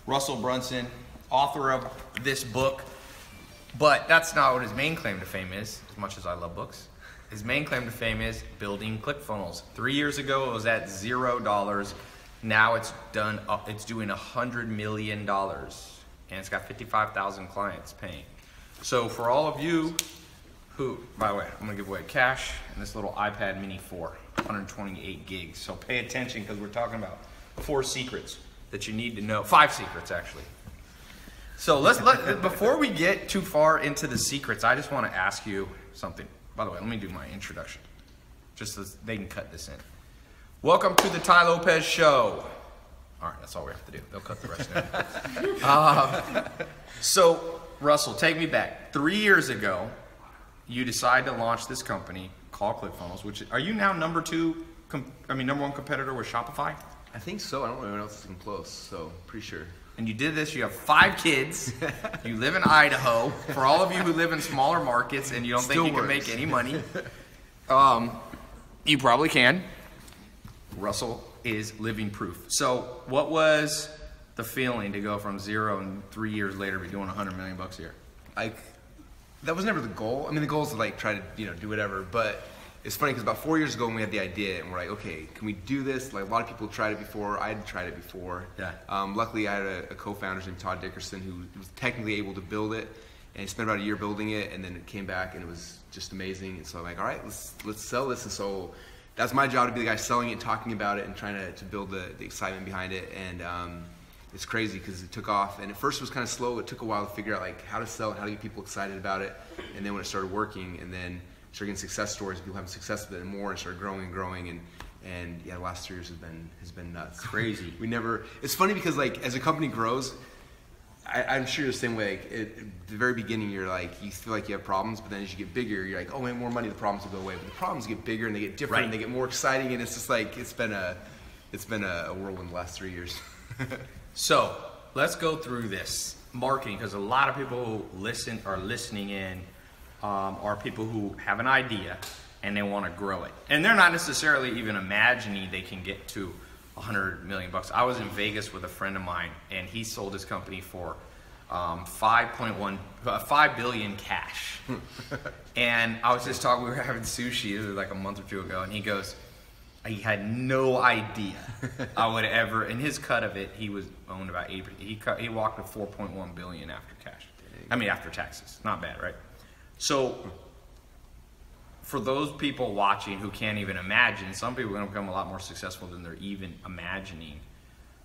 Russell Brunson, author of this book. But that's not what his main claim to fame is, as much as I love books. His main claim to fame is building ClickFunnels. 3 years ago, it was at $0. Now it's doing $100 million. And it's got 55,000 clients paying. So for all of you who, by the way, I'm gonna give away cash and this little iPad mini 4, 128 gigs. So pay attention because we're talking about 4 secrets that you need to know. 5 secrets actually. So before we get too far into the secrets, I just want to ask you something. By the way, let me do my introduction, just so they can cut this in. Welcome to the Ty Lopez Show. All right, that's all we have to do. They'll cut the rest out. So, Russell, take me back. 3 years ago, you decided to launch this company called ClickFunnels, which are you now number 1 competitor with Shopify? I think so. I don't know anyone else is even close, so pretty sure. And you did this, you have 5 kids, you live in Idaho. For all of you who live in smaller markets and you don't think you can make any money, you probably can. Russell is living proof. So what was the feeling to go from 0 and 3 years later be doing $100 million a year? That was never the goal. I mean, the goal is to like try to do whatever, but it's funny because about 4 years ago when we had the idea and we're like, okay, can we do this? Like a lot of people tried it before. I had tried it before. Yeah. Luckily, I had a co-founder named Todd Dickerson who was technically able to build it, and he spent about a year building it, and then it came back and it was just amazing. And so I'm like, all right, let's sell this. And so that's my job, to be the guy selling it, talking about it, and trying to build the excitement behind it. And it's crazy because it took off, and at first it was kind of slow. It took a while to figure out like how to sell and how to get people excited about it. And then when it started working, and then started getting success stories, people having success with it and more, and started growing and growing, and yeah, the last 3 years has been nuts. Crazy. It's funny because like as a company grows, I'm sure you're the same way. Like, at the very beginning, you're like, you feel like you have problems, but then as you get bigger, you're like, oh, man, more money, the problems will go away. But the problems get bigger and they get different, and they get more exciting, and it's just like it's been a whirlwind the last 3 years. So let's go through this marketing, because a lot of people who are listening in are people who have an idea and they want to grow it, and they're not necessarily even imagining they can get to $100 million. I was in Vegas with a friend of mine, and he sold his company for $5 billion cash. And I was just talking, we were having sushi, it was like a month or two ago, and he goes, he had no idea I would ever, in his cut of it, he was owned about 8%. He walked with $4.1 billion after cash. I mean, after taxes. Not bad, right? So for those people watching who can't even imagine, some people are going to become a lot more successful than they're even imagining.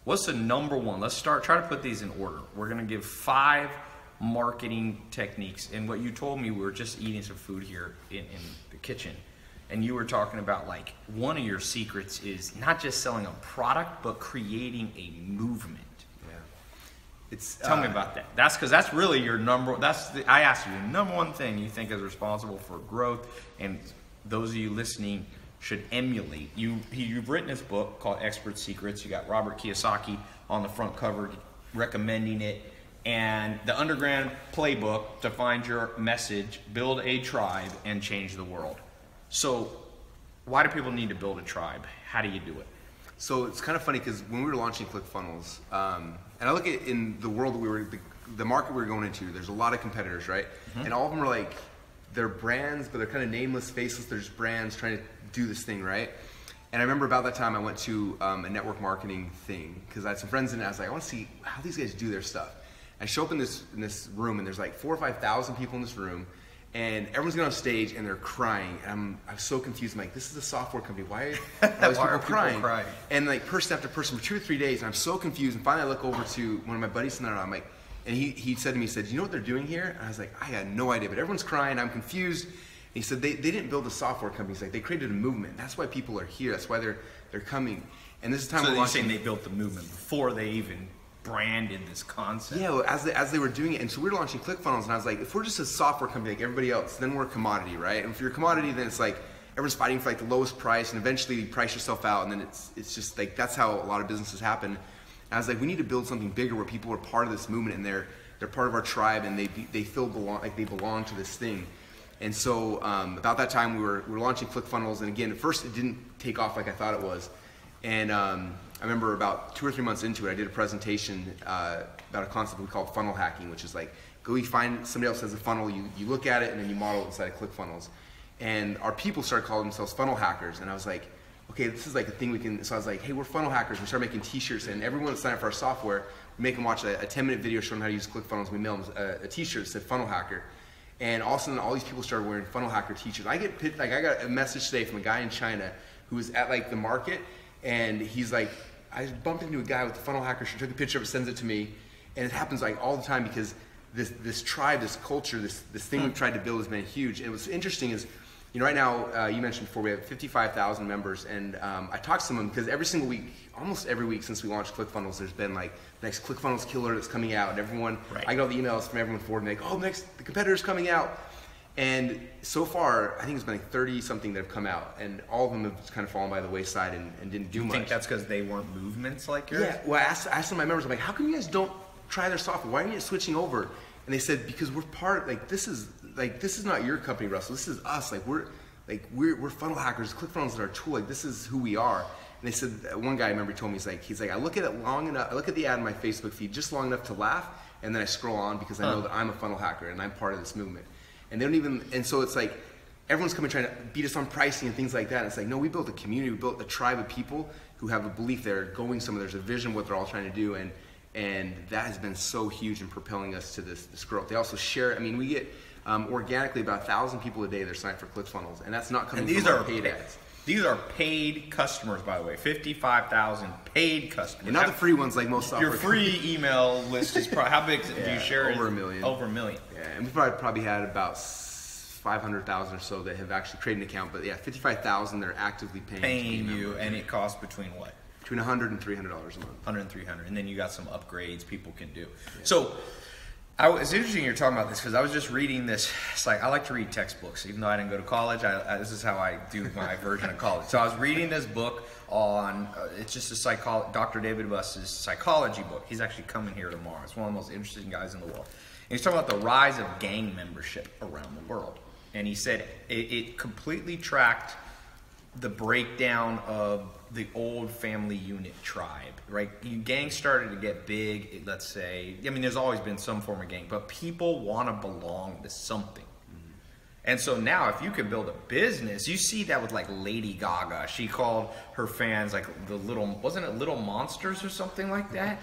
What's the number one? Let's try to put these in order. We're going to give 5 marketing techniques. And what you told me, we were just eating some food here in the kitchen, and you were talking about like one of your secrets is not just selling a product, but creating a movement. Tell me about that. That's because that's really your I asked you, the number one thing you think is responsible for growth, and those of you listening should emulate. You've written this book called Expert Secrets. You got Robert Kiyosaki on the front cover recommending it, and the underground playbook to find your message, build a tribe, and change the world. So why do people need to build a tribe? How do you do it? So it's kind of funny because when we were launching ClickFunnels, and I look at in the world that the market we were going into, there's a lot of competitors, right? Mm-hmm. And all of them are like, they're brands, but they're kind of nameless, faceless. They're just brands trying to do this thing, right? And I remember about that time I went to a network marketing thing because I had some friends in it. I was like, I want to see how these guys do their stuff. I show up in this room, and there's like 4,000 or 5,000 people in this room. And everyone's getting on stage and they're crying, and I'm so confused. I'm like, this is a software company. Why are these people crying? And like person after person for 2 or 3 days, and I'm so confused. And finally, I look over to one of my buddies, and I'm like, and he said to me, he said, "You know what they're doing here?" And I was like, I had no idea, but everyone's crying. I'm confused. And he said they didn't build a software company. He's like, they created a movement. That's why people are here. That's why they're coming. And this is time. So you're saying they built the movement before they even branded this concept? Yeah, well, as they were doing it. And so we were launching ClickFunnels, and I was like, if we're just a software company like everybody else, then we're a commodity, right? And if you're a commodity, then it's like everyone's fighting for like the lowest price, and eventually you price yourself out, and then it's just like that's how a lot of businesses happen. And I was like, we need to build something bigger where people are part of this movement, and they're part of our tribe, and they feel like they belong to this thing. And so about that time we were launching ClickFunnels, and again, at first it didn't take off like I thought it was. And remember about 2 or 3 months into it, I did a presentation about a concept we call funnel hacking, which is like, you find somebody else has a funnel, you look at it, and then you model it inside of ClickFunnels. And our people started calling themselves funnel hackers, and I was like, okay, this is like a thing we can, so I was like, hey, we're funnel hackers. We started making t-shirts, and everyone that signed up for our software, we make them watch a 10-minute video showing how to use ClickFunnels. We mail them a t-shirt that said funnel hacker. And all of a sudden, all these people started wearing funnel hacker t-shirts. I got a message today from a guy in China who was at like the market, and he's like, I bumped into a guy with the funnel hacker shirt, took a picture of it, sends it to me, and it happens like all the time because this tribe, this culture, this thing we've tried to build has been huge. And what's interesting is, you know, right now, you mentioned before, we have 55,000 members, and I talk to them because every single week, almost every week since we launched ClickFunnels, there's been like the next ClickFunnels killer that's coming out, and everyone, I get all the emails from everyone forward, and like, oh, the competitor's coming out. And so far, I think it's been like 30 something that have come out, and all of them have kind of fallen by the wayside and didn't do much. You think that's because they weren't movements like yours? Yeah, well, I asked some of my members, I'm like, how come you guys don't try their software? Why aren't you switching over? And they said, because we're part, this is not your company, Russell, this is us, we're funnel hackers, ClickFunnels is our tool, like this is who we are. And they said, one guy I remember told me, he's like, I look at it long enough, I look at the ad in my Facebook feed just long enough to laugh, and then I scroll on because I know that I'm a funnel hacker and I'm part of this movement. And they don't even, and so it's like, everyone's coming trying to beat us on pricing and things like that. And it's like, no, we built a community, we built a tribe of people who have a belief they're going somewhere, there's a vision of what they're all trying to do, and that has been so huge in propelling us to this growth. They also share, I mean, we get organically about 1,000 people a day that are signed for ClickFunnels, and that's not coming from our paid ads. These are paid customers, by the way. 55,000 paid customers. And not the free ones like most software. Your free email list is probably, how big do you share? Over 1 million. Over 1 million. Yeah, and we've probably had about 500,000 or so that have actually created an account. But yeah, 55,000 they're actively paying you, and it costs between what? Between $100 and $300 a month. 100 and 300, and then you got some upgrades people can do. Yeah. So, it's interesting you're talking about this because I was just reading this. It's like I like to read textbooks, even though I didn't go to college. This is how I do my version of college. So I was reading this book on. It's just a Dr. David Buss's psychology book. He's actually coming here tomorrow. It's one of the most interesting guys in the world. And he's talking about the rise of gang membership around the world. And he said it completely tracked the breakdown of the old family unit tribe, right? Gangs started to get big, let's say. I mean, there's always been some form of gang, but people want to belong to something. Mm-hmm. And so now if you could build a business, you see that with like Lady Gaga. She called her fans like wasn't it Little Monsters or something like that?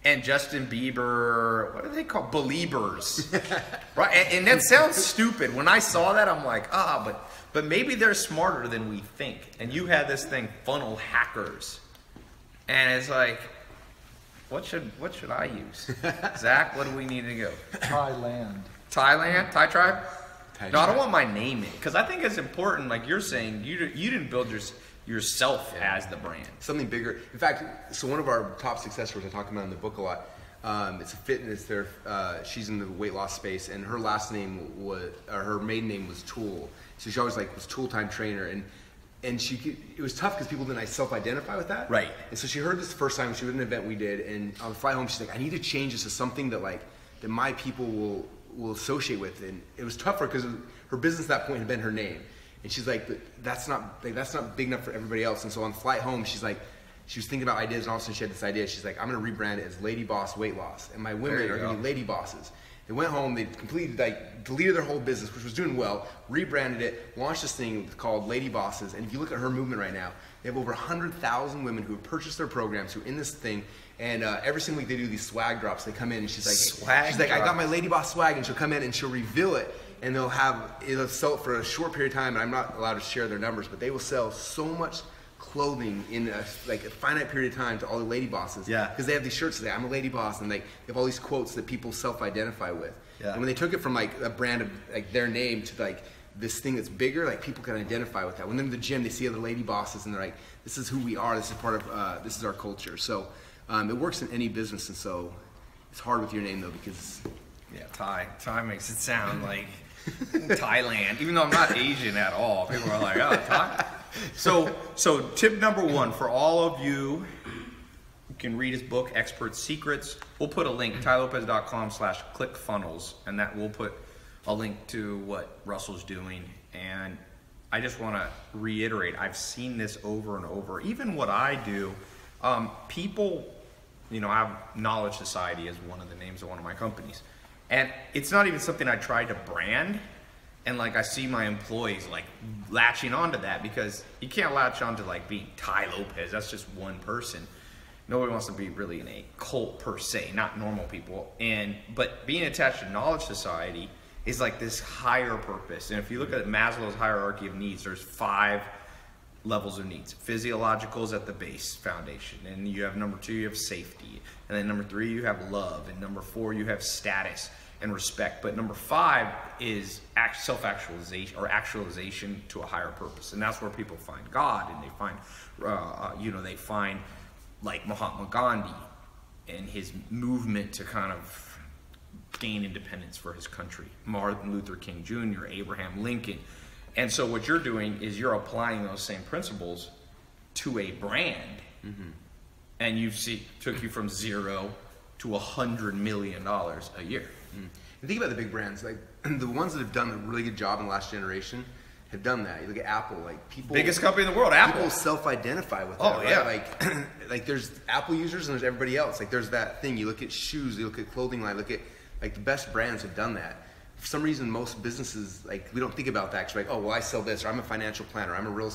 And Justin Bieber, what do they call? Beliebers. Right? And that sounds stupid. When I saw that, I'm like, but maybe they're smarter than we think. And you had this thing, funnel hackers. And it's like, what should I use? Zach, what do we need to go? Thailand. Thailand? Thai tribe? No, I don't want my name in it. Because I think it's important, like you're saying, you didn't build yourself as the brand. Something bigger. In fact, so one of our top success stories I talk about in the book a lot, it's a fitness there. She's in the weight loss space, and her last name her maiden name was Tool. So she always was Tool Time Trainer, and it was tough because people didn't self-identify with that. Right. And so she heard this the first time. She was at an event we did, and on the flight home, she's like, I need to change this to something that that my people will associate with. And it was tough for her because her business at that point had been her name. And she's like, but that's not big enough for everybody else. And so on the flight home, she was thinking about ideas, and all of a sudden she had this idea. She's like, I'm going to rebrand it as Lady Boss Weight Loss, and my women are going to be lady bosses. They went home, they completely deleted their whole business, which was doing well, rebranded it, launched this thing called Lady Bosses. And if you look at her movement right now, they have over 100,000 women who have purchased their programs, who are in this thing. And every single week they do these swag drops. They come in and she's like, I got my Lady Boss swag, and she'll come in and she'll reveal it. And it'll sell it for a short period of time, and I'm not allowed to share their numbers, but they will sell so much clothing in a finite period of time to all the lady bosses. Yeah. Because they have these shirts that say, I'm a lady boss, and they have all these quotes that people self-identify with. Yeah. And when they took it from a brand of their name to this thing that's bigger, people can identify with that. When they're in the gym, they see other lady bosses, and they're like, this is who we are, this is part of, this is our culture. So it works in any business, and so it's hard with your name though, because... Yeah, Thai makes it sound like Thailand, even though I'm not Asian at all. People are like, oh, Thai. So tip number one for all of you, you can read his book, Expert Secrets. We'll put a link, tylopez.com/clickfunnels, and that will put a link to what Russell's doing. And I just want to reiterate, I've seen this over and over. Even what I do, People, you know, I have Knowledge Society as one of the names of one of my companies. And it's not even something I tried to brand. And like I see my employees like latching onto that, because you can't latch onto like being Ty Lopez. That's just one person. Nobody wants to be really in a cult per se, not normal people. But being attached to Knowledge Society is like this higher purpose. And if you look at Maslow's hierarchy of needs, there's 5 levels of needs. Physiological is at the base foundation, and you have number 2, you have safety, and then number 3, you have love, and number 4, you have status and respect. But number 5 is self-actualization, or actualization to a higher purpose, and that's where people find God, and they find, they find like Mahatma Gandhi and his movement to kind of gain independence for his country, Martin Luther King Jr., Abraham Lincoln. And so what you're doing is you're applying those same principles to a brand, and took you from 0 to $100 million a year. And think about the big brands, like the ones that have done a really good job in the last generation have done that. You look at Apple, like people, biggest company in the world, Apple. People self-identify with that. Oh, yeah. Right? Like there's Apple users and there's everybody else. Like there's that thing. You look at shoes, you look at clothing line, look at like the best brands have done that. For some reason, most businesses, like, we don't think about that. Cause like, oh, well, I sell this, or I'm a financial planner, I'm in real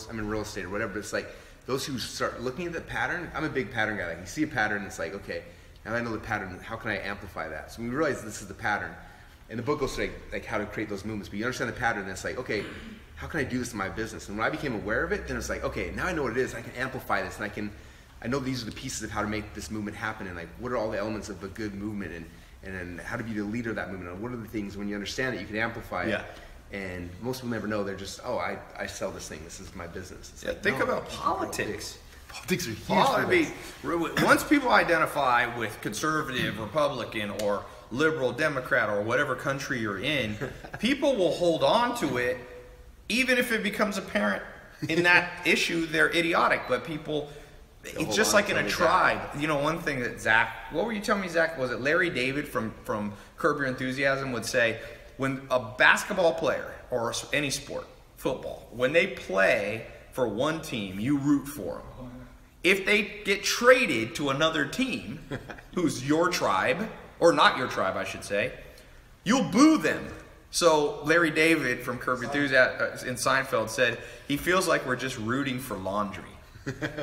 estate, or whatever. But it's like those who start looking at the pattern. I'm a big pattern guy. Like you see a pattern, it's like, okay, now I know the pattern. How can I amplify that? So we realize this is the pattern, and the book goes through like how to create those movements. But you understand the pattern, and it's like, okay, how can I do this in my business? And when I became aware of it, then it's like, okay, now I know what it is. I can amplify this, and I know these are the pieces of how to make this movement happen, and like what are all the elements of a good movement, and then how to be the leader of that movement, and what are the things when you understand it, you can amplify it. And most people never know. They're just, oh, I sell this thing. This is my business. It's like, think about politics. Politics are huge. Once people identify with conservative, Republican, or liberal, Democrat, or whatever country you're in, people will hold on to it, even if it becomes apparent in that issue they're idiotic. But people, it's just like in a tribe. You know, one thing that Zach, what were you telling me, Zach? Was it Larry David from Curb Your Enthusiasm would say, when a basketball player, or any sport, football, when they play for one team, you root for them. If they get traded to another team, who's your tribe, or not your tribe, I should say, you'll boo them. So Larry David from Curb Your Enthusiasm in Seinfeld said, he feels like we're just rooting for laundry.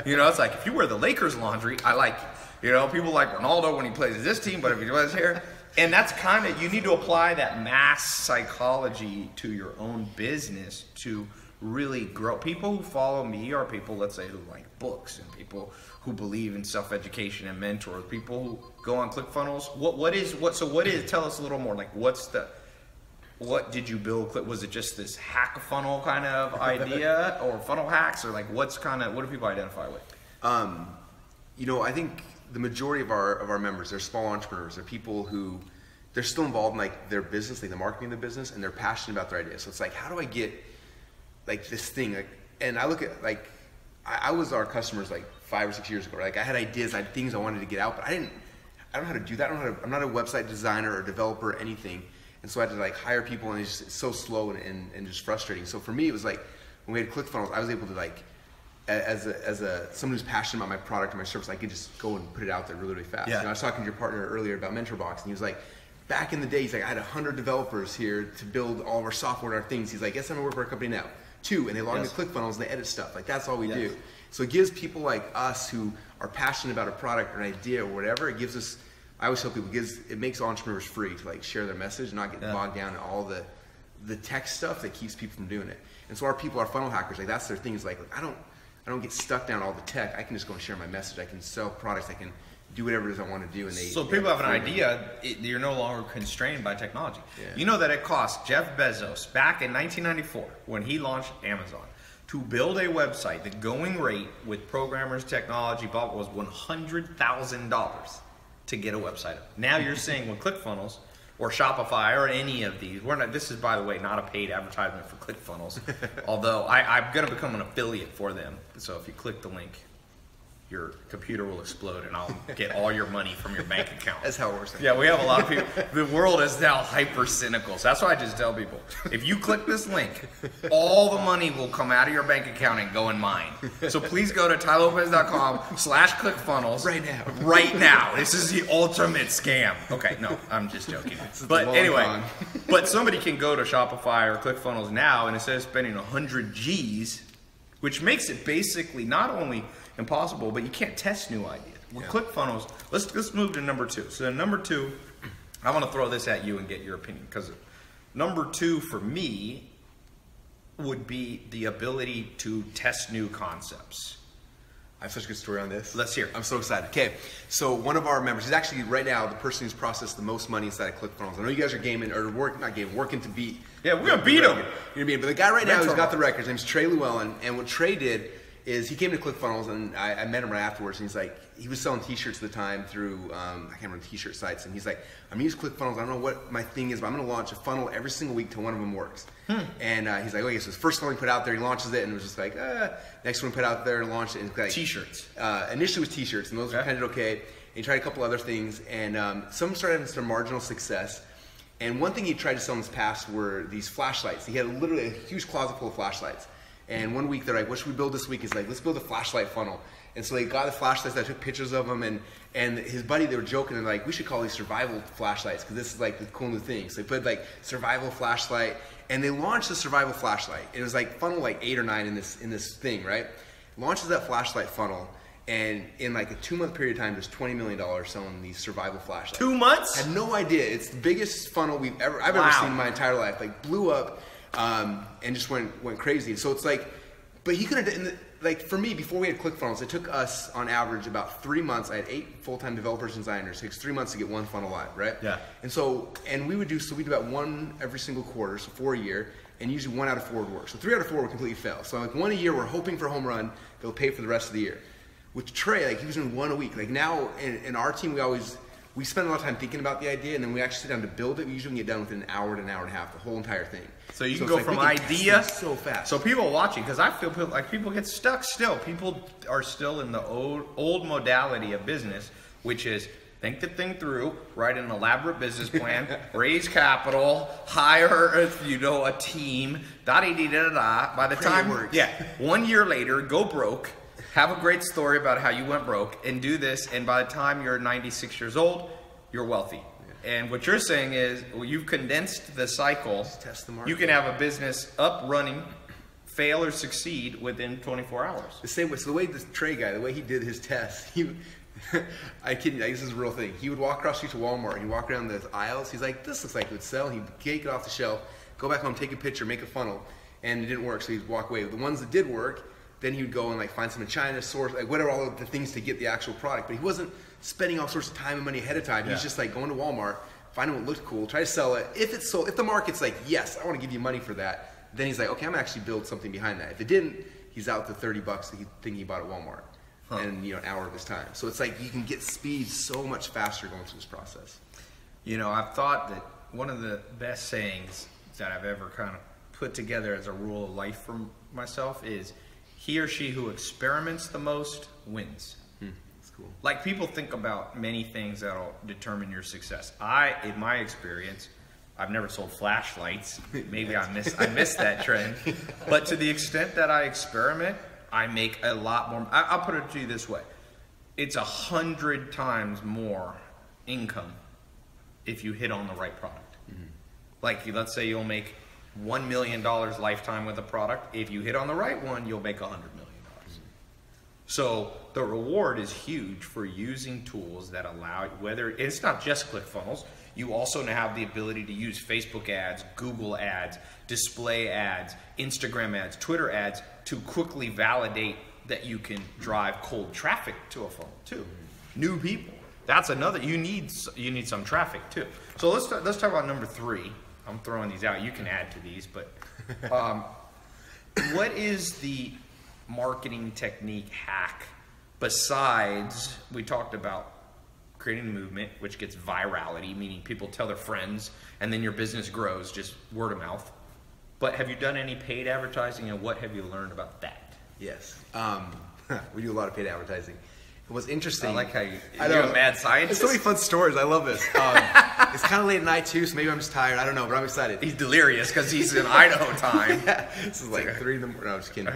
You know, it's like, if you wear the Lakers laundry, I like you. You know, people like Ronaldo when he plays this team, but if he does here, and that's kind of, you need to apply that mass psychology to your own business to really grow. People who follow me are people, let's say, who like books, and people who believe in self-education and mentors, people who go on ClickFunnels. Tell us a little more, like what did you build? Was it just this hack funnel kind of idea, or funnel hacks, or like what do people identify with? You know, I think the majority of our members, they're small entrepreneurs. They're people who they're still involved in like their business, like the marketing of the business, and they're passionate about their ideas. So it's like, how do I get like this thing? Like, and I look at like I was our customers like 5 or 6 years ago. Like I had ideas, I had things I wanted to get out, but I don't know how to do that. I'm not a website designer or developer or anything. And so I had to like hire people, and it's so slow and just frustrating. So for me, it was like when we had ClickFunnels, I was able to like, as someone who's passionate about my product or my service, I could just go and put it out there really, really fast. Yeah. You know, I was talking to your partner earlier about MentorBox, and he was like, back in the day, he's like, I had 100 developers here to build all of our software and our things. He's like, yes, I'm gonna work for a company now. 2, and they log into ClickFunnels and they edit stuff. Like that's all we do. So it gives people like us who are passionate about a product or an idea or whatever, it gives us, I always tell people, it makes entrepreneurs free to like share their message and not get bogged down in all the tech stuff that keeps people from doing it. And so our people, our funnel hackers, like that's their thing, is like I don't get stuck down all the tech. I can just go and share my message. I can sell products. I can do whatever it is I want to do. And so people have an idea. You're no longer constrained by technology. Yeah. You know that it cost Jeff Bezos back in 1994 when he launched Amazon to build a website. The going rate with programmers, technology, blah, was $100,000 to get a website up. Now you're saying with ClickFunnels or Shopify or any of these, this is, by the way, not a paid advertisement for ClickFunnels, although I'm going to become an affiliate for them. So if you click the link, your computer will explode and I'll get all your money from your bank account. That's how it works. Yeah, we have a lot of people. The world is now hyper cynical. So that's why I just tell people, if you click this link, all the money will come out of your bank account and go in mine. So please go to tylopez.com/ClickFunnels right now. Right now. This is the ultimate scam. Okay, no, I'm just joking. But anyway, but somebody can go to Shopify or ClickFunnels now, and instead of spending 100 G's, which makes it basically not only impossible, but you can't test new ideas. With ClickFunnels, let's move to number 2. So number 2, I want to throw this at you and get your opinion, because number 2 for me would be the ability to test new concepts. I have such a good story on this. Let's hear it. I'm so excited. Okay, so one of our members, he's actually right now the person who's processed the most money inside of ClickFunnels. I know you guys are gaming, or working to beat. Yeah, we're going to beat him. You're going to beat him. But the guy right now who's got the record, his name's Trey Llewellyn, and what Trey did is he came to ClickFunnels, and I met him right afterwards, and he's like, he was selling t-shirts at the time through, I can't remember, t-shirt sites, and he's like, I'm going to use ClickFunnels, I don't know what my thing is, but I'm going to launch a funnel every single week till one of them works. And he's like, okay, so his first funnel he put out there, he launches it, and it was just like, next one he put out there and launched it. And like, t-shirts. Initially it was t-shirts, and those were kind of okay, and he tried a couple other things, and some started having some marginal success. And one thing he tried to sell in his past were these flashlights. He had literally a huge closet full of flashlights. And one week they're like, what should we build this week? He's like, let's build a flashlight funnel. And so they got the flashlights, I took pictures of them, and his buddy, they were joking, and like, we should call these survival flashlights, because this is like the cool new thing. So they put like survival flashlight, and they launched the survival flashlight. It was like funnel like 8 or 9 in this thing, right? Launches that flashlight funnel, and in like a 2-month period of time, there's $20 million selling these survival flashlights. 2 months? I had no idea. It's the biggest funnel I've ever seen in my entire life. Like blew up, and just went crazy. So it's like, but he could have, like for me, before we had ClickFunnels, it took us on average about 3 months. I had 8 full-time developers and designers. It takes 3 months to get one funnel live, right? Yeah. And we would do about 1 every single quarter, so 4 a year, and usually 1 out of 4 would work. So 3 out of 4 would completely fail. So like 1 a year, we're hoping for a home run that'll pay for the rest of the year. With Trey, like he was doing 1 a week. Like now in our team, we spend a lot of time thinking about the idea, and then we actually sit down to build it. We usually get done within an hour to an hour and a half, the whole entire thing. So you can go from idea so fast. So people watching, because I feel like people get stuck still. People are still in the old modality of business, which is think the thing through, write an elaborate business plan, raise capital, hire a team, da-da-da-da-da. By the time, 1 year later, go broke. Have a great story about how you went broke, and do this, and by the time you're 96 years old, you're wealthy. And what you're saying is, well, you've condensed the cycle. Just test the market. You can have a business up, running, fail or succeed within 24 hours. The same way. So the way this Trey guy, the way he did his test, I kid you, this is a real thing. He would walk across the street to Walmart, and he'd walk around the aisles. He's like, this looks like it would sell. He'd take it off the shelf, go back home, take a picture, make a funnel, and it didn't work, so he'd walk away. The ones that did work, then he would go and like find some in China, source, like whatever, all of the things to get the actual product. But he wasn't spending all sorts of time and money ahead of time. He's just like going to Walmart, finding what looked cool, try to sell it. If it's sold, if the market's like, yes, I want to give you money for that, then he's like, okay, I'm gonna actually build something behind that. If it didn't, he's out the $30 that he think he bought at Walmart, and an hour of his time. So it's like you can get speed so much faster going through this process. I've thought that one of the best sayings that I've ever kind of put together as a rule of life for myself is, he or she who experiments the most wins. That's cool. Like people think about many things that'll determine your success. In my experience, I've never sold flashlights. Maybe I missed that trend. But to the extent that I experiment, I make a lot more. I'll put it to you this way. It's 100 times more income if you hit on the right product. Like let's say you'll make $1 million lifetime with a product. If you hit on the right one, you'll make $100 million. So the reward is huge for using tools that allow, whether it's not just ClickFunnels, you also now have the ability to use Facebook ads, Google ads, display ads, Instagram ads, Twitter ads to quickly validate that you can drive cold traffic to a funnel too. New people. That's another. You need some traffic too. So let's talk about number 3. I'm throwing these out. You can add to these, but what is the marketing technique hack besides, we talked about creating a movement, which gets virality, meaning people tell their friends, and then your business grows, just word of mouth. But have you done any paid advertising, and what have you learned about that? Yes. We do a lot of paid advertising. What's interesting. I like how you're know. a mad scientist. There's so many fun stories. I love this. It's kind of late at night too, so maybe I'm just tired. I don't know, but I'm excited. He's delirious because he's in Idaho time. Yeah, this is like 3 in the morning. No, I'm just kidding.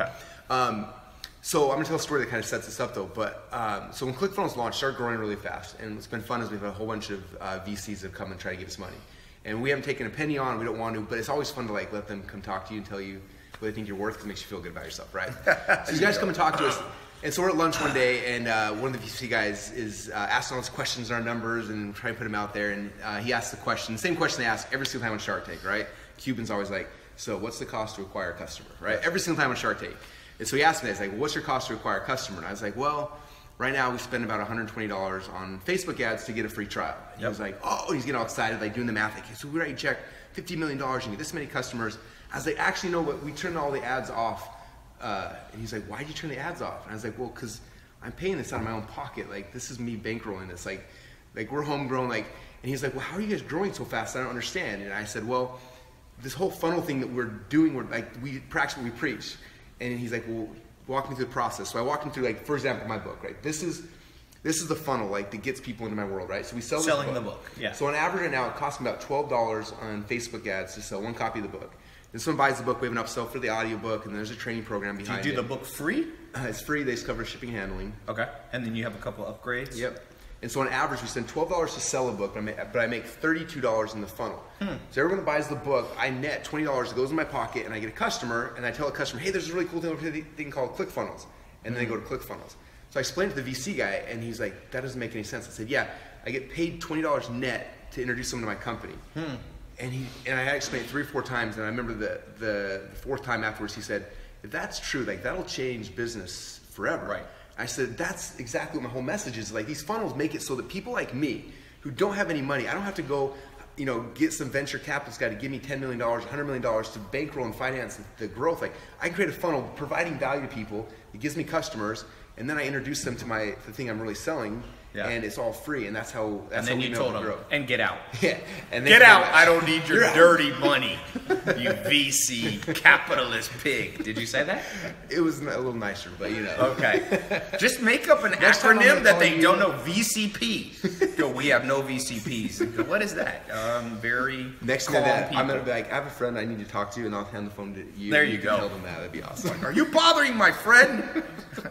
So I'm gonna tell a story that kind of sets this up though. But so when ClickFunnels launched, started growing really fast, and what's been fun is we've had a whole bunch of VCs that have come and try to give us money, and we haven't taken a penny on. We don't want to, but it's always fun to like let them come talk to you and tell you what they think you're worth, because it makes you feel good about yourself, right? So you guys come and talk to us. And so we're at lunch one day, and one of the VC guys is asking all these questions on our numbers and trying to put them out there. And he asked the question, the same question they ask every single time on Shark Tank, right? Cuban's always like, so what's the cost to acquire a customer, right? Every single time on Shark Tank. And so he asked me that, he's like, well, what's your cost to acquire a customer? And I was like, well, right now we spend about $120 on Facebook ads to get a free trial. And he was like, oh, he's getting all excited, like doing the math. Like, so we write a check, $50 million, and get this many customers. I was like, actually, no, but we turned all the ads off. And he's like, why'd you turn the ads off? And I was like, well, because I'm paying this out of my own pocket. Like, this is me bankrolling this. Like we're homegrown. Like, and he's like, well, how are you guys growing so fast? I don't understand. And I said, well, this whole funnel thing that we're doing, we practice what we preach. And he's like, well, walk me through the process. So I walked him through, like, for example, my book, right? This is the funnel, like, that gets people into my world, right? So we sell Selling this book. the book, yeah. So on average right now, it costs me about $12 on Facebook ads to sell one copy of the book. Then someone buys the book, we have an upsell for the audiobook, and there's a training program behind it. Do you do the book free? It's free. They just cover shipping and handling. Okay. And then you have a couple of upgrades? Yep. And so on average, we spend $12 to sell a book, but I make $32 in the funnel. So everyone that buys the book, I net $20 that goes in my pocket, and I get a customer, and I tell a customer, hey, there's a really cool thing called ClickFunnels. And then they go to ClickFunnels. So I explained to the VC guy, and he's like, that doesn't make any sense. I said, yeah, I get paid $20 net to introduce someone to my company. And I had to explain it 3 or 4 times, and I remember the 4th time afterwards, he said, if that's true, like, that'll change business forever. Right. I said, that's exactly what my whole message is. Like, these funnels make it so that people like me, who don't have any money, I don't have to go, get some venture capitalist guy to give me $10 million, $100 million to bankroll and finance the growth. Like, I can create a funnel providing value to people. It gives me customers, and then I introduce them to the thing I'm really selling. Yeah. And it's all free, and that's how. And then you told them, and get out. Yeah, and get out! I don't need your dirty money, you VC capitalist pig. Did you say that? It was a little nicer, but Okay. Just make up an acronym that they don't know. VCP. Go. We have no VCPs. Go, what is that? Very. Next to that, I'm gonna be like, I have a friend I need to talk to, and I'll hand the phone to you. There you go. Tell them that. That'd be awesome. Are you bothering my friend?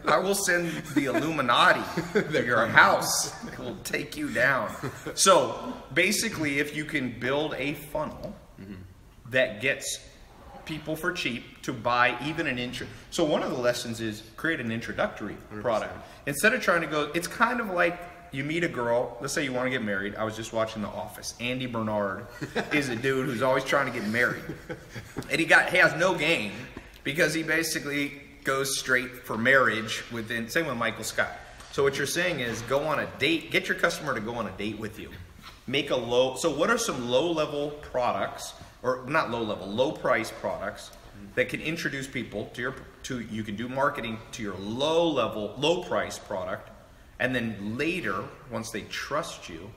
I will send the Illuminati to your house. It will take you down. So basically, if you can build a funnel that gets people for cheap to buy even an intro. So one of the lessons is create an introductory 100%. Product. Instead of trying to go, it's kind of like you meet a girl, let's say you want to get married. I was just watching The Office. Andy Bernard is a dude who's always trying to get married. And he has no game because he basically goes straight for marriage same with Michael Scott. So what you're saying is go on a date, get your customer to go on a date with you. So what are some low-level products, or not low-level, low-price products that can introduce people you can do marketing to your low-level, low-price product, and then later, once they trust you,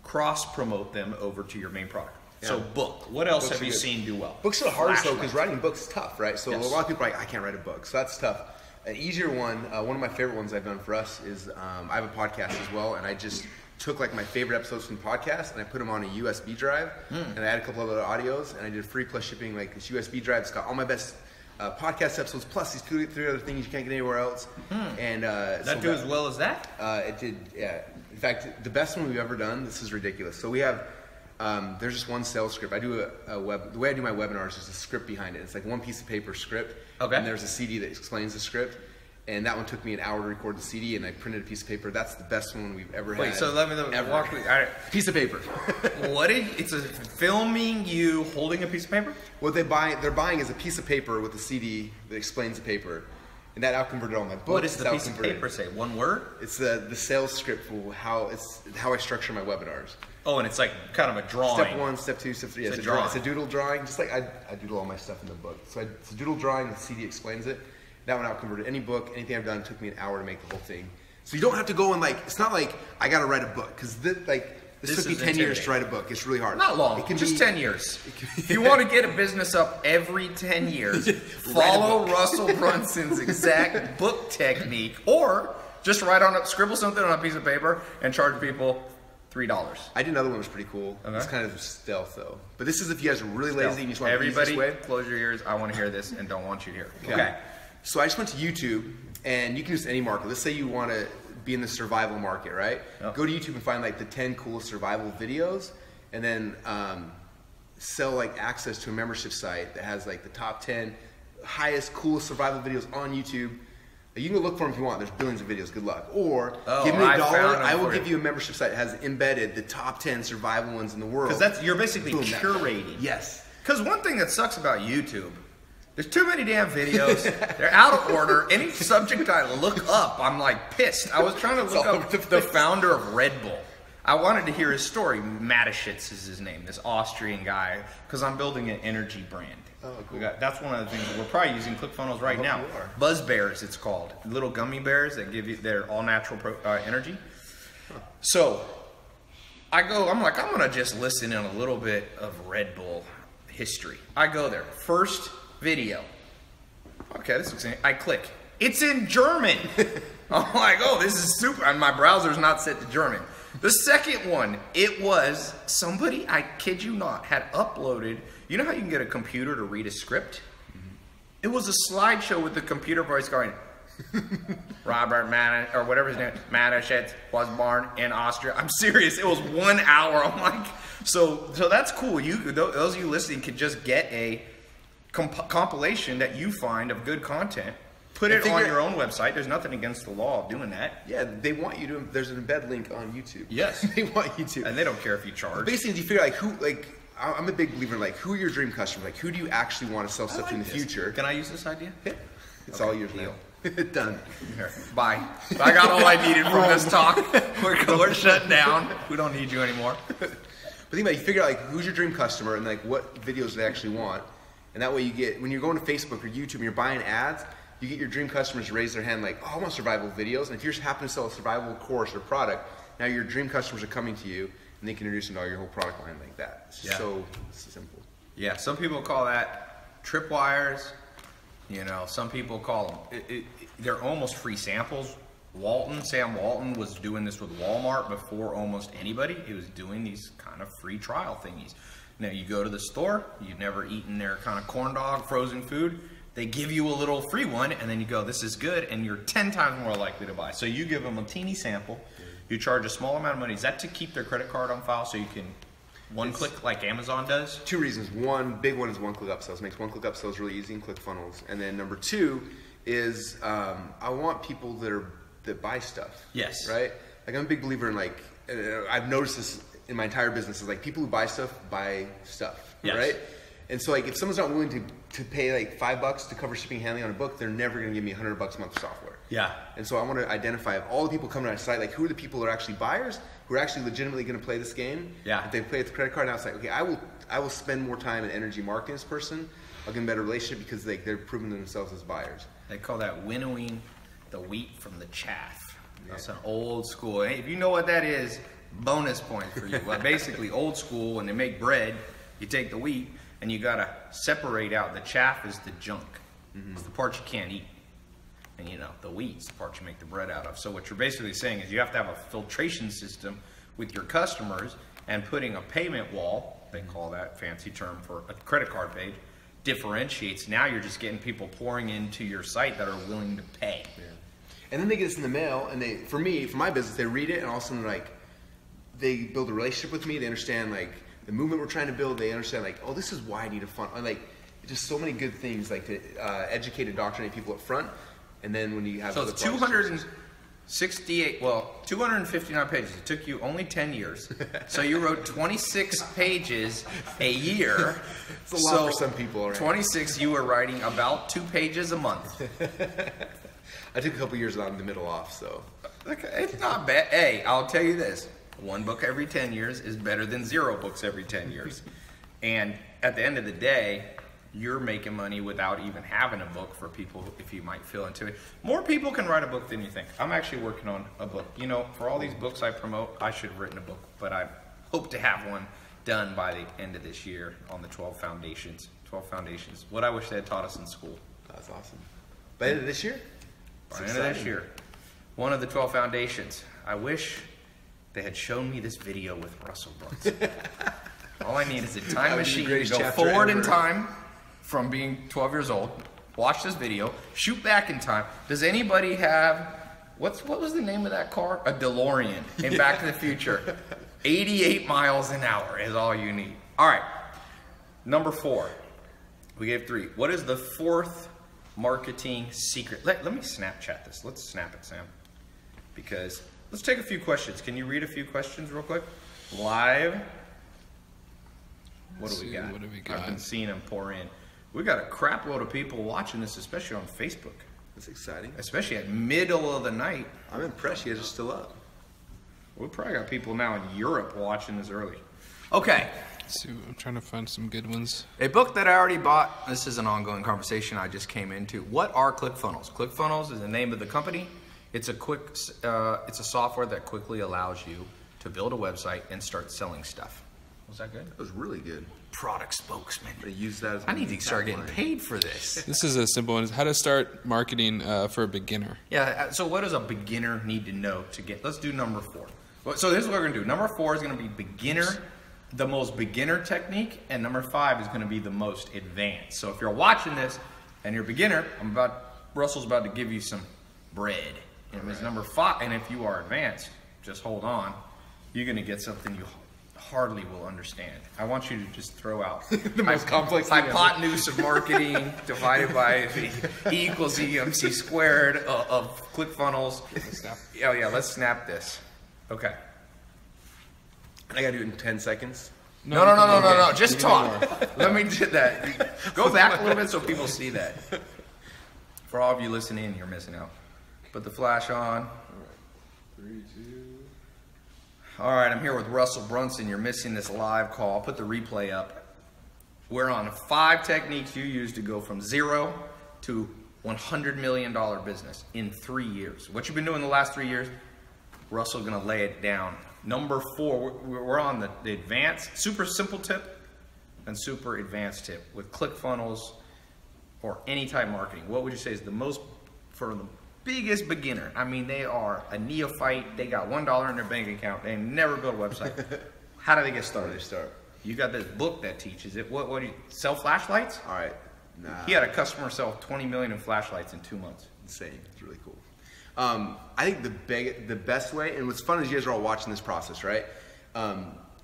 cross-promote them over to your main product. Yeah. So book. What else have you seen do well? Books are the hardest though, because writing books is tough, right? So a lot of people are like, I can't write a book. So that's tough. An easier one of my favorite ones I've done for us is I have a podcast as well, and I just took like my favorite episodes from the podcast and I put them on a USB drive, and I had a couple of other audios, and I did free plus shipping, like this USB drive. It's got all my best podcast episodes plus these 3 other things you can't get anywhere else. And that do as well as that? It did, yeah. In fact, the best one we've ever done. This is ridiculous. So we have. There's just one sales script. I do the way I do my webinars is a script behind it. It's like one piece of paper script, and there's a CD that explains the script. And that one took me an hour to record the CD, and I printed a piece of paper. That's the best one we've ever had. Wait, so let me walk with. All right. Piece of paper. It's filming you holding a piece of paper? What they're buying is a piece of paper with a CD that explains the paper. And that outconverted all my books. What does the piece of paper say? One word? It's the sales script for how I structure my webinars. Oh, and it's like kind of a drawing. Step 1, step 2, step 3. Yeah, it's a doodle drawing, just like I doodle all my stuff in the book. So it's a doodle drawing, the CD explains it. That one outconverted any book, anything I've done. It took me an hour to make the whole thing. So you don't have to go and it's not like I got to write a book, because this took me 10 years to write a book. It's really hard. Not long. It can just 10 years. If you want to get a business up every 10 years, follow Russell Brunson's exact book technique, or Just scribble something on a piece of paper and charge people $3. I did another one that was pretty cool. Okay. It's kind of stealth though. But this is if you guys are really lazy and you just want Everybody, the easiest way. close your ears. I want to hear this and don't want you to hear. Okay. So I just went to YouTube, and you can use any market. Let's say you want to be in the survival market, right? Yep. Go to YouTube and find like the 10 coolest survival videos, and then sell like access to a membership site that has like the top 10 highest, coolest survival videos on YouTube. You can go look for them if you want. There's billions of videos. Good luck. Or give me $1. I will give you a membership site that has embedded the top 10 survival ones in the world. Because you're basically curating. Yes. Because one thing that sucks about YouTube, there's too many damn videos. They're out of order. Any subject I look up, I'm like pissed. I was trying to look up the founder of Red Bull. I wanted to hear his story. Mateschitz is his name, this Austrian guy, because I'm building an energy brand. Oh, cool. That's one of the things we're probably using ClickFunnels right now. Buzz Bears, it's called. Little gummy bears that give you their all natural energy. Huh. So I'm like, I'm gonna just listen in a little bit of Red Bull history. I go there, first video. Okay, this looks. I click. It's in German. I'm like, oh, this is super. And my browser's not set to German. The second one, it was somebody, I kid you not, had uploaded. You know how you can get a computer to read a script? Mm-hmm. It was a slideshow with the computer voice going, Robert Manisch, or whatever his name, Mateschitz was born in Austria. I'm serious. It was 1 hour. I'm like, so that's cool. Those of you listening can just get a compilation that you find of good content. Put it on your own website. There's nothing against the law of doing that. Yeah, they want you to. There's an embed link on YouTube. Yes, they want you to, and they don't care if you charge. But basically, you figure like who, like I'm a big believer in like who are your dream customers? Like who do you actually want to sell stuff to in the future? Can I use this idea? Yeah, it's all yours now. Done. Here, bye. I got all I needed from this talk. We're shut down. We don't need you anymore. But think about it, you figure out like who's your dream customer and like what videos they actually want, and that way you get when you're going to Facebook or YouTube and you're buying ads. You get your dream customers to raise their hand like, oh, I want survival videos. And if you just happen to sell a survival course or product, now your dream customers are coming to you and they can introduce them to all your whole product line like that. It's so simple. Yeah, some people call that tripwires. You know, some people call them, they're almost free samples. Sam Walton was doing this with Walmart before almost anybody. He was doing these kind of free trial thingies. Now you go to the store, you've never eaten their kind of corn dog, frozen food. They give you a little free one, and then you go, this is good, and you're 10 times more likely to buy. So you give them a teeny sample. You charge a small amount of money. Is that to keep their credit card on file so you can one-click like Amazon does? Two reasons. One, big one is one-click upsells. Makes one-click upsells really easy in ClickFunnels. And then number two is I want people that buy stuff. Yes. Right? Like I'm a big believer in like, I've noticed this in my entire business, is like people who buy stuff, yes. Right? And so like if someone's not willing to pay like $5 to cover shipping and handling on a book, they're never going to give me $100 a month for software. Yeah. And so I want to identify of all the people coming to our site, like who are the people that are actually buyers, who are actually legitimately going to play this game. Yeah. If they play with the credit card, now it's like, okay, I will spend more time and energy marketing this person. I'll get a better relationship because they're proving themselves as buyers. They call that winnowing the wheat from the chaff. That's an old school. Hey, if you know what that is, bonus points for you. Well, basically old school, when they make bread, you take the wheat, and you gotta separate out the chaff is the junk. Mm-hmm. It's the part you can't eat. And you know, the wheat's the part you make the bread out of. So what you're basically saying is you have to have a filtration system with your customers and putting a payment wall, they call that fancy term for a credit card page, differentiates. Now you're just getting people pouring into your site that are willing to pay. Yeah. And then they get this in the mail, and for my business, they read it, and all of a sudden like, they build a relationship with me, they understand like, the movement we're trying to build, they understand like, oh, this is why I need a fund. Like, just so many good things, like to educate and indoctrinate people up front, and then when you have so it's 259 pages. It took you only 10 years. So you wrote 26 pages a year. It's a lot for some people. Right? 26, you were writing about 2 pages a month. I took a couple years out in the middle off, so. Okay, it's not bad. Hey, I'll tell you this. 1 book every 10 years is better than 0 books every 10 years. And at the end of the day, you're making money without even having a book for people if you might feel into it. More people can write a book than you think. I'm actually working on a book. You know, for all these books I promote, I should have written a book, but I hope to have one done by the end of this year on the 12 foundations. 12 foundations. What I wish they had taught us in school. That's awesome. By the end of this year? By the end of this year. one of the 12 foundations. I wish they had shown me this video with Russell Brunson. All I need is a time machine to go forward in time from being 12 years old, watch this video, shoot back in time. Does anybody have, what was the name of that car? A DeLorean in Back to the Future. 88 miles an hour is all you need. All right, number 4. We gave 3. What is the 4th marketing secret? Let me Snapchat this. Let's snap it, Sam. Because let's take a few questions. Can you read a few questions real quick? Live. What do we got? I've been seeing them pour in. We got a crap load of people watching this, especially on Facebook. That's exciting. Especially at middle of the night. I'm impressed you guys are still up. We probably got people now in Europe watching this early. Okay. So I'm trying to find some good ones. A book that I already bought. This is an ongoing conversation I just came into. What are ClickFunnels? ClickFunnels is the name of the company. It's a software that quickly allows you to build a website and start selling stuff. Was that good? That was really good. Product spokesman. They use that as I need to start getting paid for this. This is a simple one. How to start marketing for a beginner. Yeah, so what does a beginner need to know to get? Let's do number 4. So this is what we're going to do. Number 4 is going to be beginner, the most beginner technique, and number 5 is going to be the most advanced. So if you're watching this and you're a beginner, Russell's about to give you some bread. And it's number 5, and if you are advanced, just hold on. You're going to get something you hardly will understand. I want you to just throw out the most complex hypotenuse of marketing divided by E equals EMC squared of ClickFunnels. Oh yeah, let's snap this. Okay. I gotta do it in 10 seconds. No. Just talk. Let me do that. Go back a little bit so people see that. For all of you listening, you're missing out. Put the flash on. All right. 3, 2. All right, I'm here with Russell Brunson. You're missing this live call. I'll put the replay up. We're on 5 techniques you use to go from 0 to $100 million business in 3 years. What you've been doing the last 3 years, Russell's gonna lay it down. Number 4, we're on the advanced, super simple tip and super advanced tip with ClickFunnels or any type marketing. What would you say is the most, for the biggest beginner? I mean, they are a neophyte. They got $1 in their bank account. They never built a website. How do they get started? They start. You got this book that teaches it. What do you sell flashlights? All right. Nah. He had a customer sell 20 million in flashlights in 2 months. Insane. It's really cool. I think the best way, and what's fun is you guys are all watching this process, right?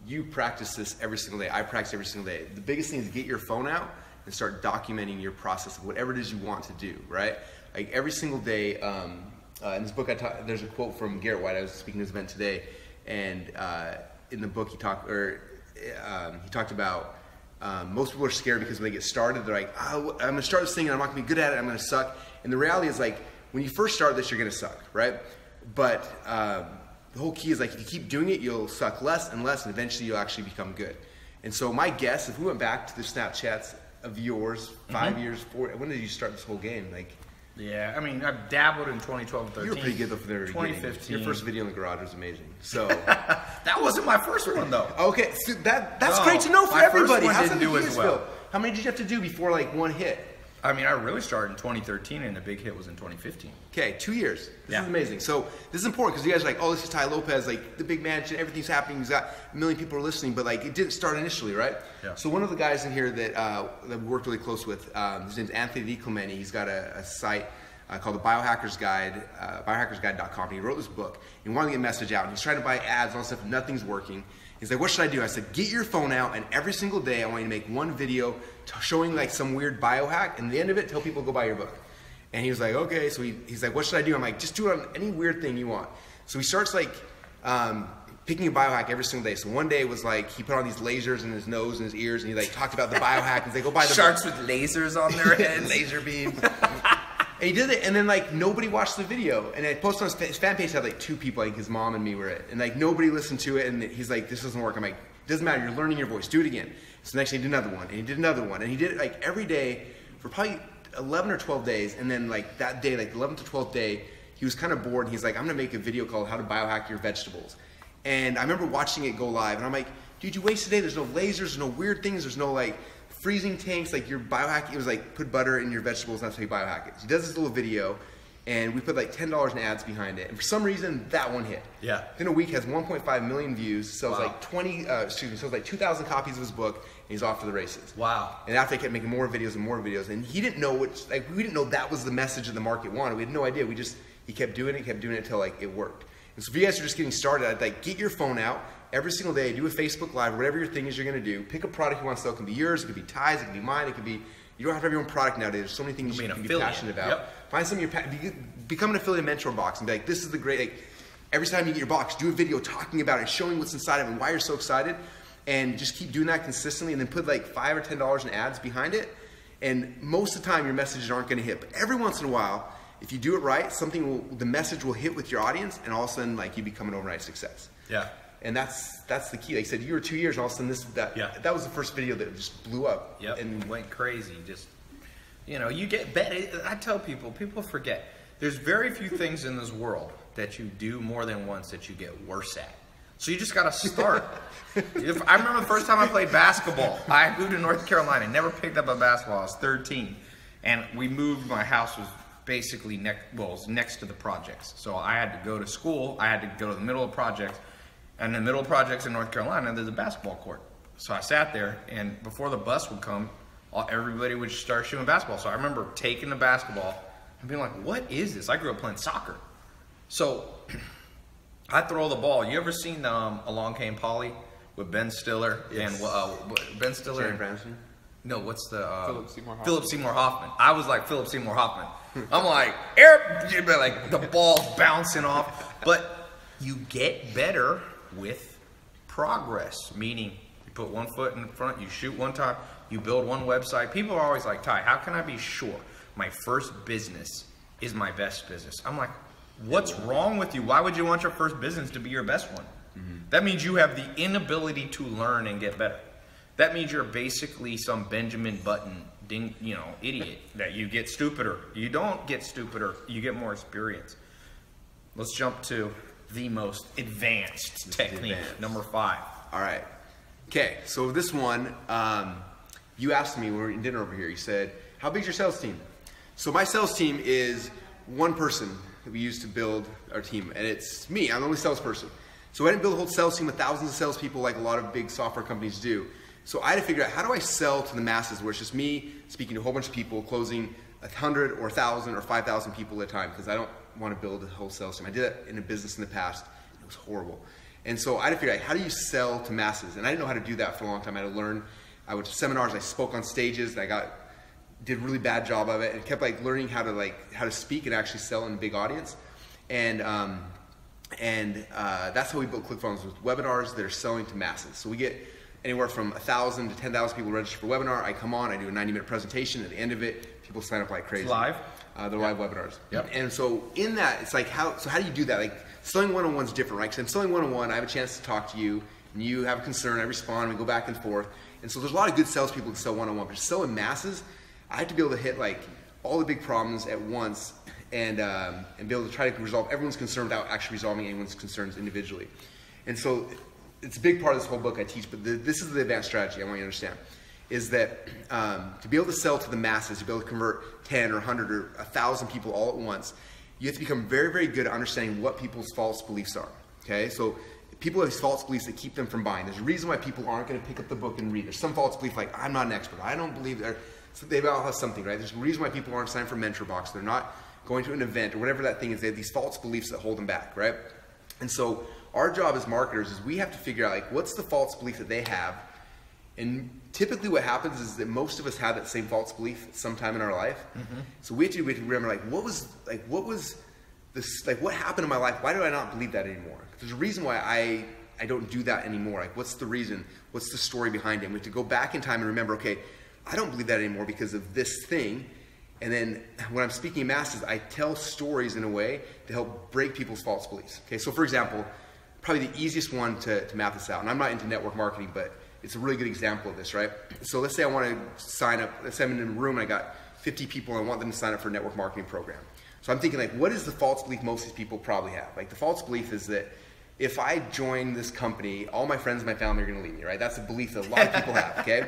You practice this every single day. I practice every single day. The biggest thing is get your phone out and start documenting your process of whatever it is you want to do, right? Like every single day, in this book, there's a quote from Garrett White. I was speaking to his event today, and in the book he talked about most people are scared because when they get started, they're like, oh, I'm gonna start this thing and I'm not gonna be good at it. I'm gonna suck. And the reality is, like, when you first start this, you're gonna suck, right? But the whole key is, like, if you keep doing it, you'll suck less and less, and eventually you'll actually become good. And so my guess, if we went back to the Snapchats of yours 5 years, 4, when did you start this whole game? Like, yeah, I mean, I've dabbled in 2012 and 13. You were pretty good though for the very beginning. 2015. Your first video in the garage was amazing. So that wasn't my first one though. Okay, so that's great to know for everybody. How's didn't do as well. How many did you have to do before like one hit? I mean, I really started in 2013 and the big hit was in 2015. Okay, 2 years. This is amazing. So this is important because you guys are like, oh, this is Ty Lopez, like the big mansion, everything's happening. He's got a million people are listening, but like it didn't start initially, right? Yeah. So one of the guys in here that we worked really close with, his name's Anthony DiClemente. He's got a site called the Biohackers Guide, biohackersguide.com. And he wrote this book. He wanted to get a message out. And he's trying to buy ads and all this stuff. Nothing's working. He's like, what should I do? I said, get your phone out, and every single day I want you to make one video showing like some weird biohack, and at the end of it, tell people to go buy your book. And he was like, okay. So he's like, what should I do? I'm like, just do it on any weird thing you want. So he starts like picking a biohack every single day. So one day it was like he put on these lasers in his nose and his ears, and he like talked about the biohack. He's like, go buy the sharks book. With lasers on their heads, laser beam. And he did it, and then like nobody watched the video. And I posted on his fan page, had like 2 people, like his mom and me were it, and like nobody listened to it. And he's like, this doesn't work. I'm like, it doesn't matter. You're learning your voice. Do it again. So next day he did another one, and he did another one, and he did it like every day for probably 11 or 12 days. And then like that day, like 11th to 12th day, he was kind of bored. And he's like, I'm gonna make a video called "How to Biohack Your Vegetables." And I remember watching it go live, and I'm like, dude, you wasted a day. There's no lasers, there's no weird things, there's no like freezing tanks. Like your biohack, it was like put butter in your vegetables, and that's how you biohack it. So he does this little video, and we put like $10 in ads behind it. And for some reason, that one hit. Yeah. In a week, has 1.5 million views, sells Wow. like sells like 2,000 copies of his book, and he's off to the races. Wow. And after I kept making more videos, and he didn't know we didn't know that was the message that the market wanted. We had no idea. He kept doing it until like it worked. And so if you guys are just getting started, I'd like get your phone out every single day, do a Facebook Live, whatever your thing is you're gonna do. Pick a product you want to sell. It can be yours, it could be Ty's, it could be mine, it could be, you don't have to have your own product nowadays. There's so many things you can be passionate about. Yep. Find something become an affiliate mentor box and be like, this is the great, like, every time you get your box, do a video talking about it, showing what's inside of it and why you're so excited, and just keep doing that consistently, and then put like $5 or $10 in ads behind it. And most of the time your messages aren't gonna hit, but every once in a while, if you do it right, the message will hit with your audience, and all of a sudden, like, you become an overnight success. Yeah. And that's the key. Like I said, you were 2 years, and all of a sudden that was the first video that just blew up. Yep. And went crazy. Just, you get better. I tell people forget. There's very few things in this world that you do more than once that you get worse at. So you just got to start. I remember the first time I played basketball. I moved to North Carolina, never picked up a basketball. I was 13, and we moved. My house was basically next to the projects. So I had to go to school. I had to go to the middle of projects. And in the middle of projects in North Carolina, there's a basketball court. So I sat there, and before the bus would come, everybody would start shooting basketball. So I remember taking the basketball and being like, what is this? I grew up playing soccer. So I throw the ball. You ever seen Along Came Polly with Ben Stiller? Yes. And Ben Stiller and Branson? No, what's the Philip Seymour Hoffman. I was like Philip Seymour Hoffman. I'm like, like the ball's bouncing off. But you get better with progress, meaning you put one foot in front, you shoot one time, you build one website. People are always like, Ty, how can I be sure my first business is my best business? I'm like, what's wrong with you? Why would you want your first business to be your best one? Mm-hmm. That means you have the inability to learn and get better. That means you're basically some Benjamin Button idiot, that you get stupider. You don't get stupider, you get more experience. Let's jump to the most advanced technique, number 5. All right. Okay, so this one, you asked me when we were eating dinner over here, you said, how big is your sales team? So my sales team is one person that we use to build our team, and it's me. I'm the only salesperson. So I didn't build a whole sales team with thousands of salespeople like a lot of big software companies do. So I had to figure out, how do I sell to the masses where it's just me speaking to a whole bunch of people, closing 100 or 1,000 or 5,000 people at a time, because I don't want to build a whole sales team. I did that in a business in the past. It was horrible. And so I had to figure out, how do you sell to masses? And I didn't know how to do that for a long time. I had to learn. I went to seminars, I spoke on stages, and did a really bad job of it, and kept like learning how to speak and actually sell in a big audience. And that's how we built Clickfone, with webinars that are selling to masses. So we get anywhere from 1,000 to 10,000 people register for a webinar. I come on, I do a 90-minute presentation. At the end of it, people sign up like crazy. It's live? They're live webinars. Yep. And so in that, it's like, how do you do that? Like, selling one-on-one is different, right? Because I'm selling one-on-one, I have a chance to talk to you, and you have a concern, I respond, we go back and forth. And so there's a lot of good salespeople who sell one-on-one, but selling masses, I have to be able to hit like all the big problems at once, and be able to try to resolve everyone's concern without actually resolving anyone's concerns individually. And so it's a big part of this whole book I teach, but this is the advanced strategy I want you to understand, is that to be able to sell to the masses, to be able to convert 10 or 100 or 1,000 people all at once, you have to become very, very good at understanding what people's false beliefs are, okay? So people have these false beliefs that keep them from buying. There's a reason why people aren't going to pick up the book and read. There's some false belief like, I'm not an expert, I don't believe that. So they all have something, right? There's a reason why people aren't signed for Mentor Box. They're not going to an event or whatever that thing is. They have these false beliefs that hold them back, right? And so our job as marketers is we have to figure out, like, what's the false belief that they have. And typically what happens is that most of us have that same false belief at some time in our life. Mm-hmm. So we have to remember, like, what happened in my life? Why do I not believe that anymore? There's a reason why I don't do that anymore. Like, what's the reason? What's the story behind it? We have to go back in time and remember, okay, I don't believe that anymore because of this thing. And then when I'm speaking to masses, I tell stories in a way to help break people's false beliefs. Okay, so for example, probably the easiest one to map this out, and I'm not into network marketing, but it's a really good example of this, right? So let's say I want to sign up, let's say I'm in a room and I got 50 people and I want them to sign up for a network marketing program. So I'm thinking, like, what is the false belief most of these people probably have? Like, the false belief is that if I join this company, all my friends and my family are going to leave me, right? That's a belief that a lot of people have, okay?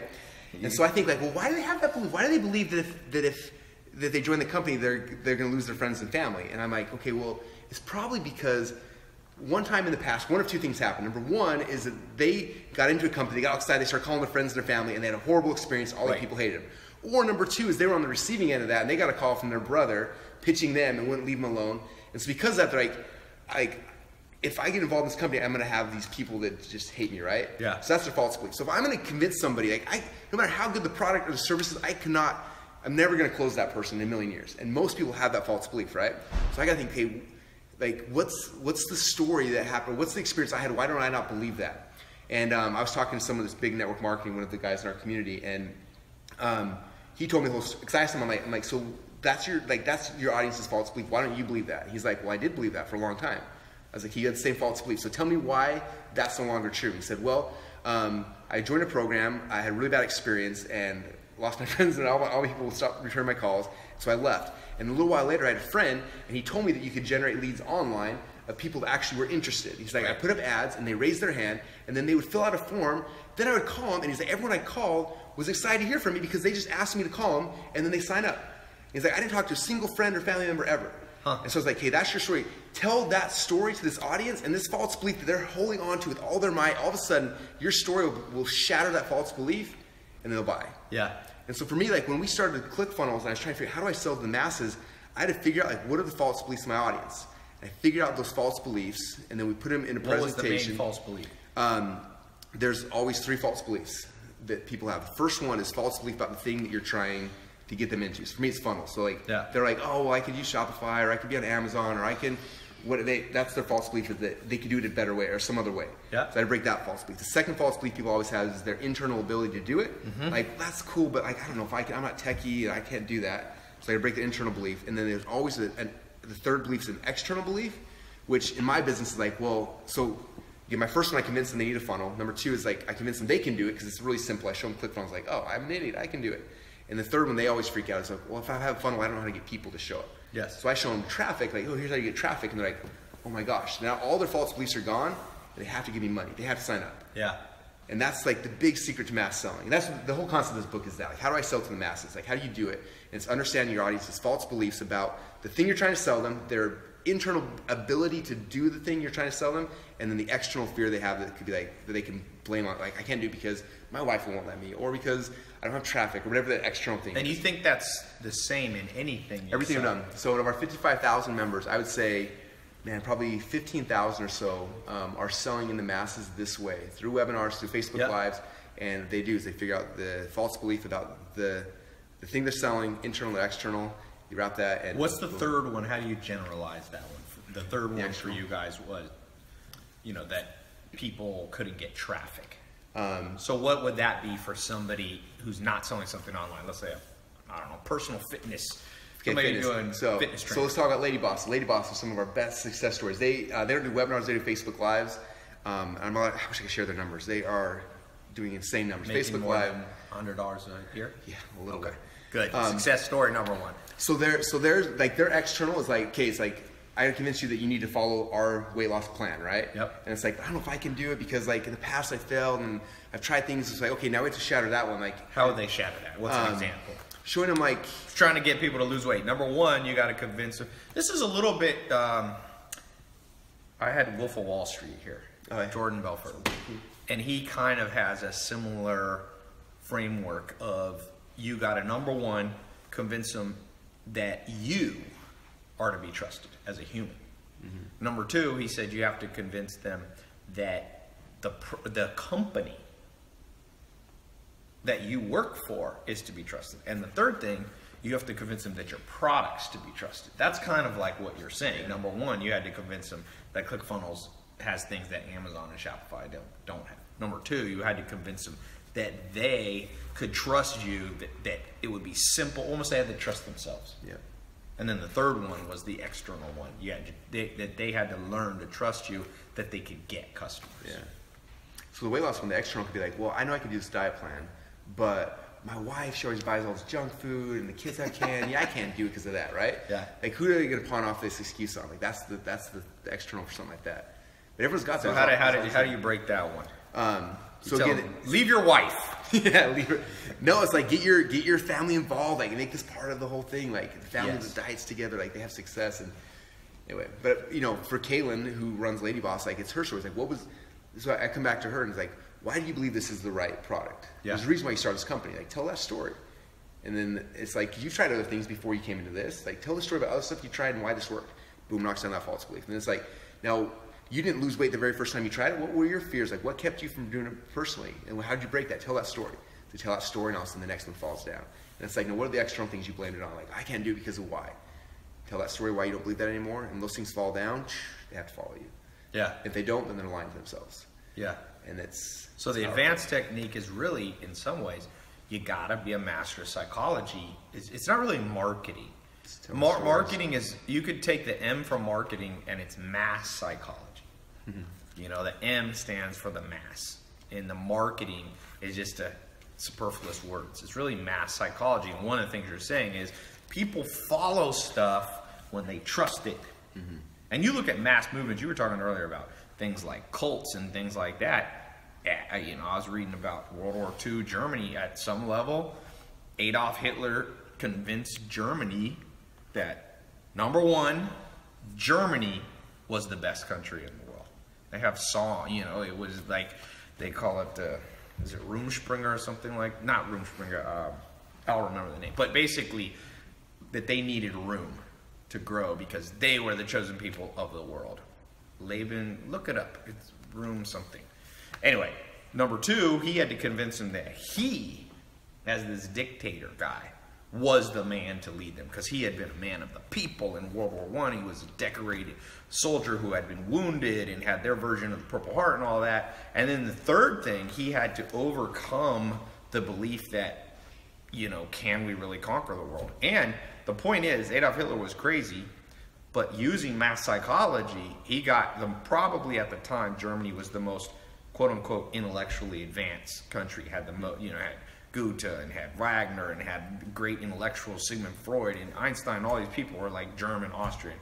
And so I think, like, well, why do they have that belief? Why do they believe that if that they join the company, they're going to lose their friends and family. And I'm like, okay, well, it's probably because one time in the past, one of two things happened. Number one is that they got into a company, they got excited, they started calling their friends and their family, and they had a horrible experience. All the people hated them. Or number two is they were on the receiving end of that, and they got a call from their brother pitching them and wouldn't leave them alone. And so because of that, they're like, if I get involved in this company, I'm going to have these people that just hate me, right? Yeah. So that's their false belief. So if I'm going to convince somebody, like no matter how good the product or the service is, I'm never going to close that person in a million years. And most people have that false belief, right? So I got to think, okay, like what's the story that happened? What's the experience I had? Why don't I not believe that? And I was talking to some of this big network marketing, one of the guys in our community, and he told me the whole, because I asked him, I'm like, so that's your audience's false belief. Why don't you believe that? He's like, well, I did believe that for a long time. I was like, he had the same false belief. So tell me why that's no longer true. He said, well, I joined a program, I had a really bad experience and lost my friends, and all the people would stop returning my calls, so I left. And a little while later, I had a friend, and he told me that you could generate leads online of people that actually were interested. He's like, I put up ads, and they raised their hand, and then they would fill out a form, then I would call them, and he's like, everyone I called was excited to hear from me because they just asked me to call them, and then they sign up. He's like, I didn't talk to a single friend or family member ever. And so I was like, hey, that's your story. Tell that story to this audience, and this false belief that they're holding on to with all their might, all of a sudden, your story will shatter that false belief, and they'll buy. Yeah. And so for me, like when we started ClickFunnels, and I was trying to figure out how do I sell to the masses, I had to figure out like what are the false beliefs in my audience. And I figured out those false beliefs, and then we put them in a presentation. What was the main false belief? There's always three false beliefs that people have. The first one is false belief about the thing that you're trying to get them into. So for me, it's funnels. So like they're like, oh, well, I could use Shopify, or I could be on Amazon, or I can. That's their false belief, is that they could do it a better way or some other way. Yeah. So I break that false belief. The second false belief people always have is their internal ability to do it. Like that's cool, but like I don't know if I can. I'm not techie and I can't do that. So I break the internal belief, and then there's always the third belief is an external belief, which in my business is like, well, so my first one I convince them they need a funnel. Number two is like I convince them they can do it because it's really simple. I show them ClickFunnels, like, oh, I'm an idiot, I can do it. And the third one they always freak out. It's like, well, if I have a funnel, I don't know how to get people to show up. Yes. So I show them traffic, like, oh, here's how you get traffic, and they're like, oh my gosh, now all their false beliefs are gone, and they have to give me money. They have to sign up. Yeah. And that's like the big secret to mass selling. And that's the whole concept of this book is that. Like, how do I sell to the masses? Like, how do you do it? And it's understanding your audience's false beliefs about the thing you're trying to sell them, their internal ability to do the thing you're trying to sell them, and then the external fear they have that could be like, that they can blame on, like, I can't do it because my wife won't let me, or because I don't have traffic, or whatever that external thing is. And you think that's the same in anything? Everything I've done. So out of our 55,000 members, I would say, man, probably 15,000 or so are selling in the masses this way, through webinars, through Facebook Lives, and what they do is they figure out the false belief about the thing they're selling, internal or external. You wrap that. And what's the third one? How do you generalize that one? The third one for you guys was, that people couldn't get traffic. So what would that be for somebody who's not selling something online? Let's say, I don't know, personal fitness. Somebody doing fitness training. So let's talk about Lady Boss. Lady Boss is some of our best success stories. They don't do webinars, they do Facebook Lives. I wish I could share their numbers. They are doing insane numbers. Making Facebook more Live. than $100 a year? Yeah, a little bit. Good. Success story number one. So they're like their external is like, okay, it's like I convince you that you need to follow our weight loss plan, right? Yep. And it's like, I don't know if I can do it because like in the past I failed and I've tried things. It's like, okay, now we have to shatter that one. Like, how would they shatter that? What's an example? Showing them like trying to get people to lose weight. Number one, you got to convince them. This is a little bit. I had Wolf of Wall Street here, Jordan Belfort, and he kind of has a similar framework of you got to number one convince them that you are to be trusted as a human. Number two, he said you have to convince them that the company that you work for is to be trusted. And the third thing, you have to convince them that your product's to be trusted. That's kind of like what you're saying. Number one, you had to convince them that ClickFunnels has things that Amazon and Shopify don't have. Number two, you had to convince them that they could trust you, that it would be simple, almost they had to trust themselves. Yeah. And then the third one was the external one. That they had to learn to trust you, that they could get customers. Yeah. So the weight loss one, the external could be like, well, I know I could do this diet plan, but my wife, she always buys all this junk food, and the kids have candy. I can't do it because of that, right? Yeah. Like, who are they going to pawn off this excuse on? Like, that's the external for something like that. But everyone's got that. So how do you break that one? So again, leave your wife. Yeah, leave it. No, it's like get your family involved, like make this part of the whole thing. Like the family that diets together, like they have success. And anyway, but you know, for Kaylin, who runs Lady Boss, like it's her story. It's like, what was? So I come back to her and it's like, why do you believe this is the right product? There's a reason why you started this company. Like, tell that story. And then it's like, you tried other things before you came into this. Like, tell the story about other stuff you tried and why this worked. Boom, knocks down that false belief. And it's like, now, you didn't lose weight the very first time you tried it. What were your fears? Like, what kept you from doing it personally? And how did you break that? Tell that story. So tell that story, and all of a sudden the next one falls down. And it's like, now, what are the external things you blamed it on? Like, I can't do it because of why. Tell that story why you don't believe that anymore. And those things fall down, they have to follow you. Yeah. If they don't, then they're lying to themselves. Yeah. And it's so the advanced technique is really, in some ways, you gotta be a master of psychology. It's not really marketing. Marketing is, you could take the M from marketing and it's mass psychology. You know, the M stands for the mass, and the marketing is just a superfluous words. It's really mass psychology. And one of the things you're saying is people follow stuff when they trust it. And you look at mass movements. You were talking earlier about things like cults and things like that. You know, I was reading about World War II Germany at some level. Adolf Hitler convinced Germany that, number one, Germany was the best country in the world. They have song, you know, it was like, they call it, is it Rumspringer or something like, not Rumspringer, I'll remember the name. But basically, that they needed room to grow because they were the chosen people of the world. Laban, look it up. It's room something. Anyway, number two, he had to convince him that he, as this dictator guy, was the man to lead them because he had been a man of the people in World War I. He was a decorated soldier who had been wounded and had their version of the Purple Heart and all that. And then the third thing, he had to overcome the belief that, you know, can we really conquer the world? And the point is, Adolf Hitler was crazy, but using mass psychology, he got them, probably at the time, Germany was the most quote-unquote intellectually advanced country. Had the most, you know, had Goethe and had Wagner and had great intellectuals, Sigmund Freud and Einstein. All these people were like German, Austrian,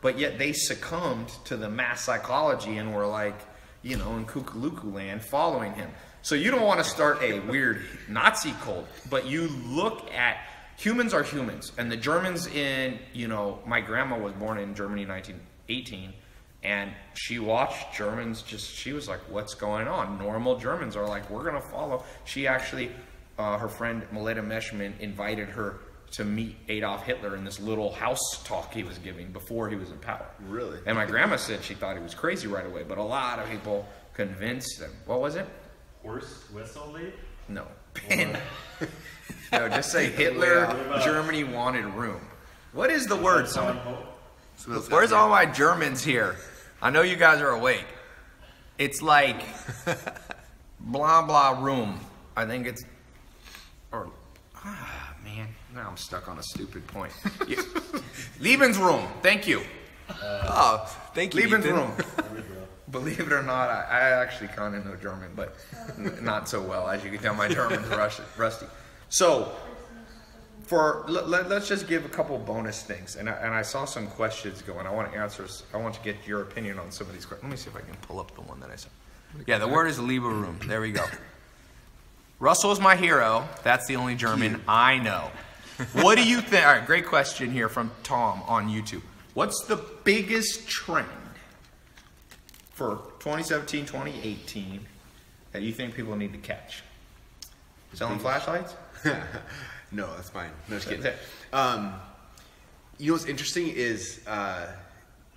but yet they succumbed to the mass psychology and were like, you know, in Kukuluku land following him. So you don't want to start a weird Nazi cult, but you look at humans are humans, and the Germans in, you know, my grandma was born in Germany in 1918. And she watched Germans she was like, what's going on? Normal Germans are like, we're going to follow. She actually, her friend Mileta Meshman invited her to meet Adolf Hitler in this little house talk he was giving before he was in power. Really? And my grandma said she thought he was crazy right away, but a lot of people convinced him. What was it? Horse whistle lead? No. No, just say Hitler, Germany wanted room. What is the word? Someone? Where's all my Germans here? I know you guys are awake. It's like blah blah room. I think it's, or man, now I'm stuck on a stupid point. Yeah. Lebensraum. Thank you. Thank you. Lebensraum. Believe it or not, I actually kind of know German, but not so well. As you can tell, my German's rusty. So, let's just give a couple bonus things, and I saw some questions going. I want to answer. I want to get your opinion on some of these questions. Let me see if I can pull up the one that I saw. Yeah, the word is Lieberum. There we go. Russell is my hero. That's the only German I know. What do you think? All right, great question here from Tom on YouTube. What's the biggest trend for 2017, 2018 that you think people need to catch? Selling flashlights? No, that's fine. No, just kidding. You know what's interesting is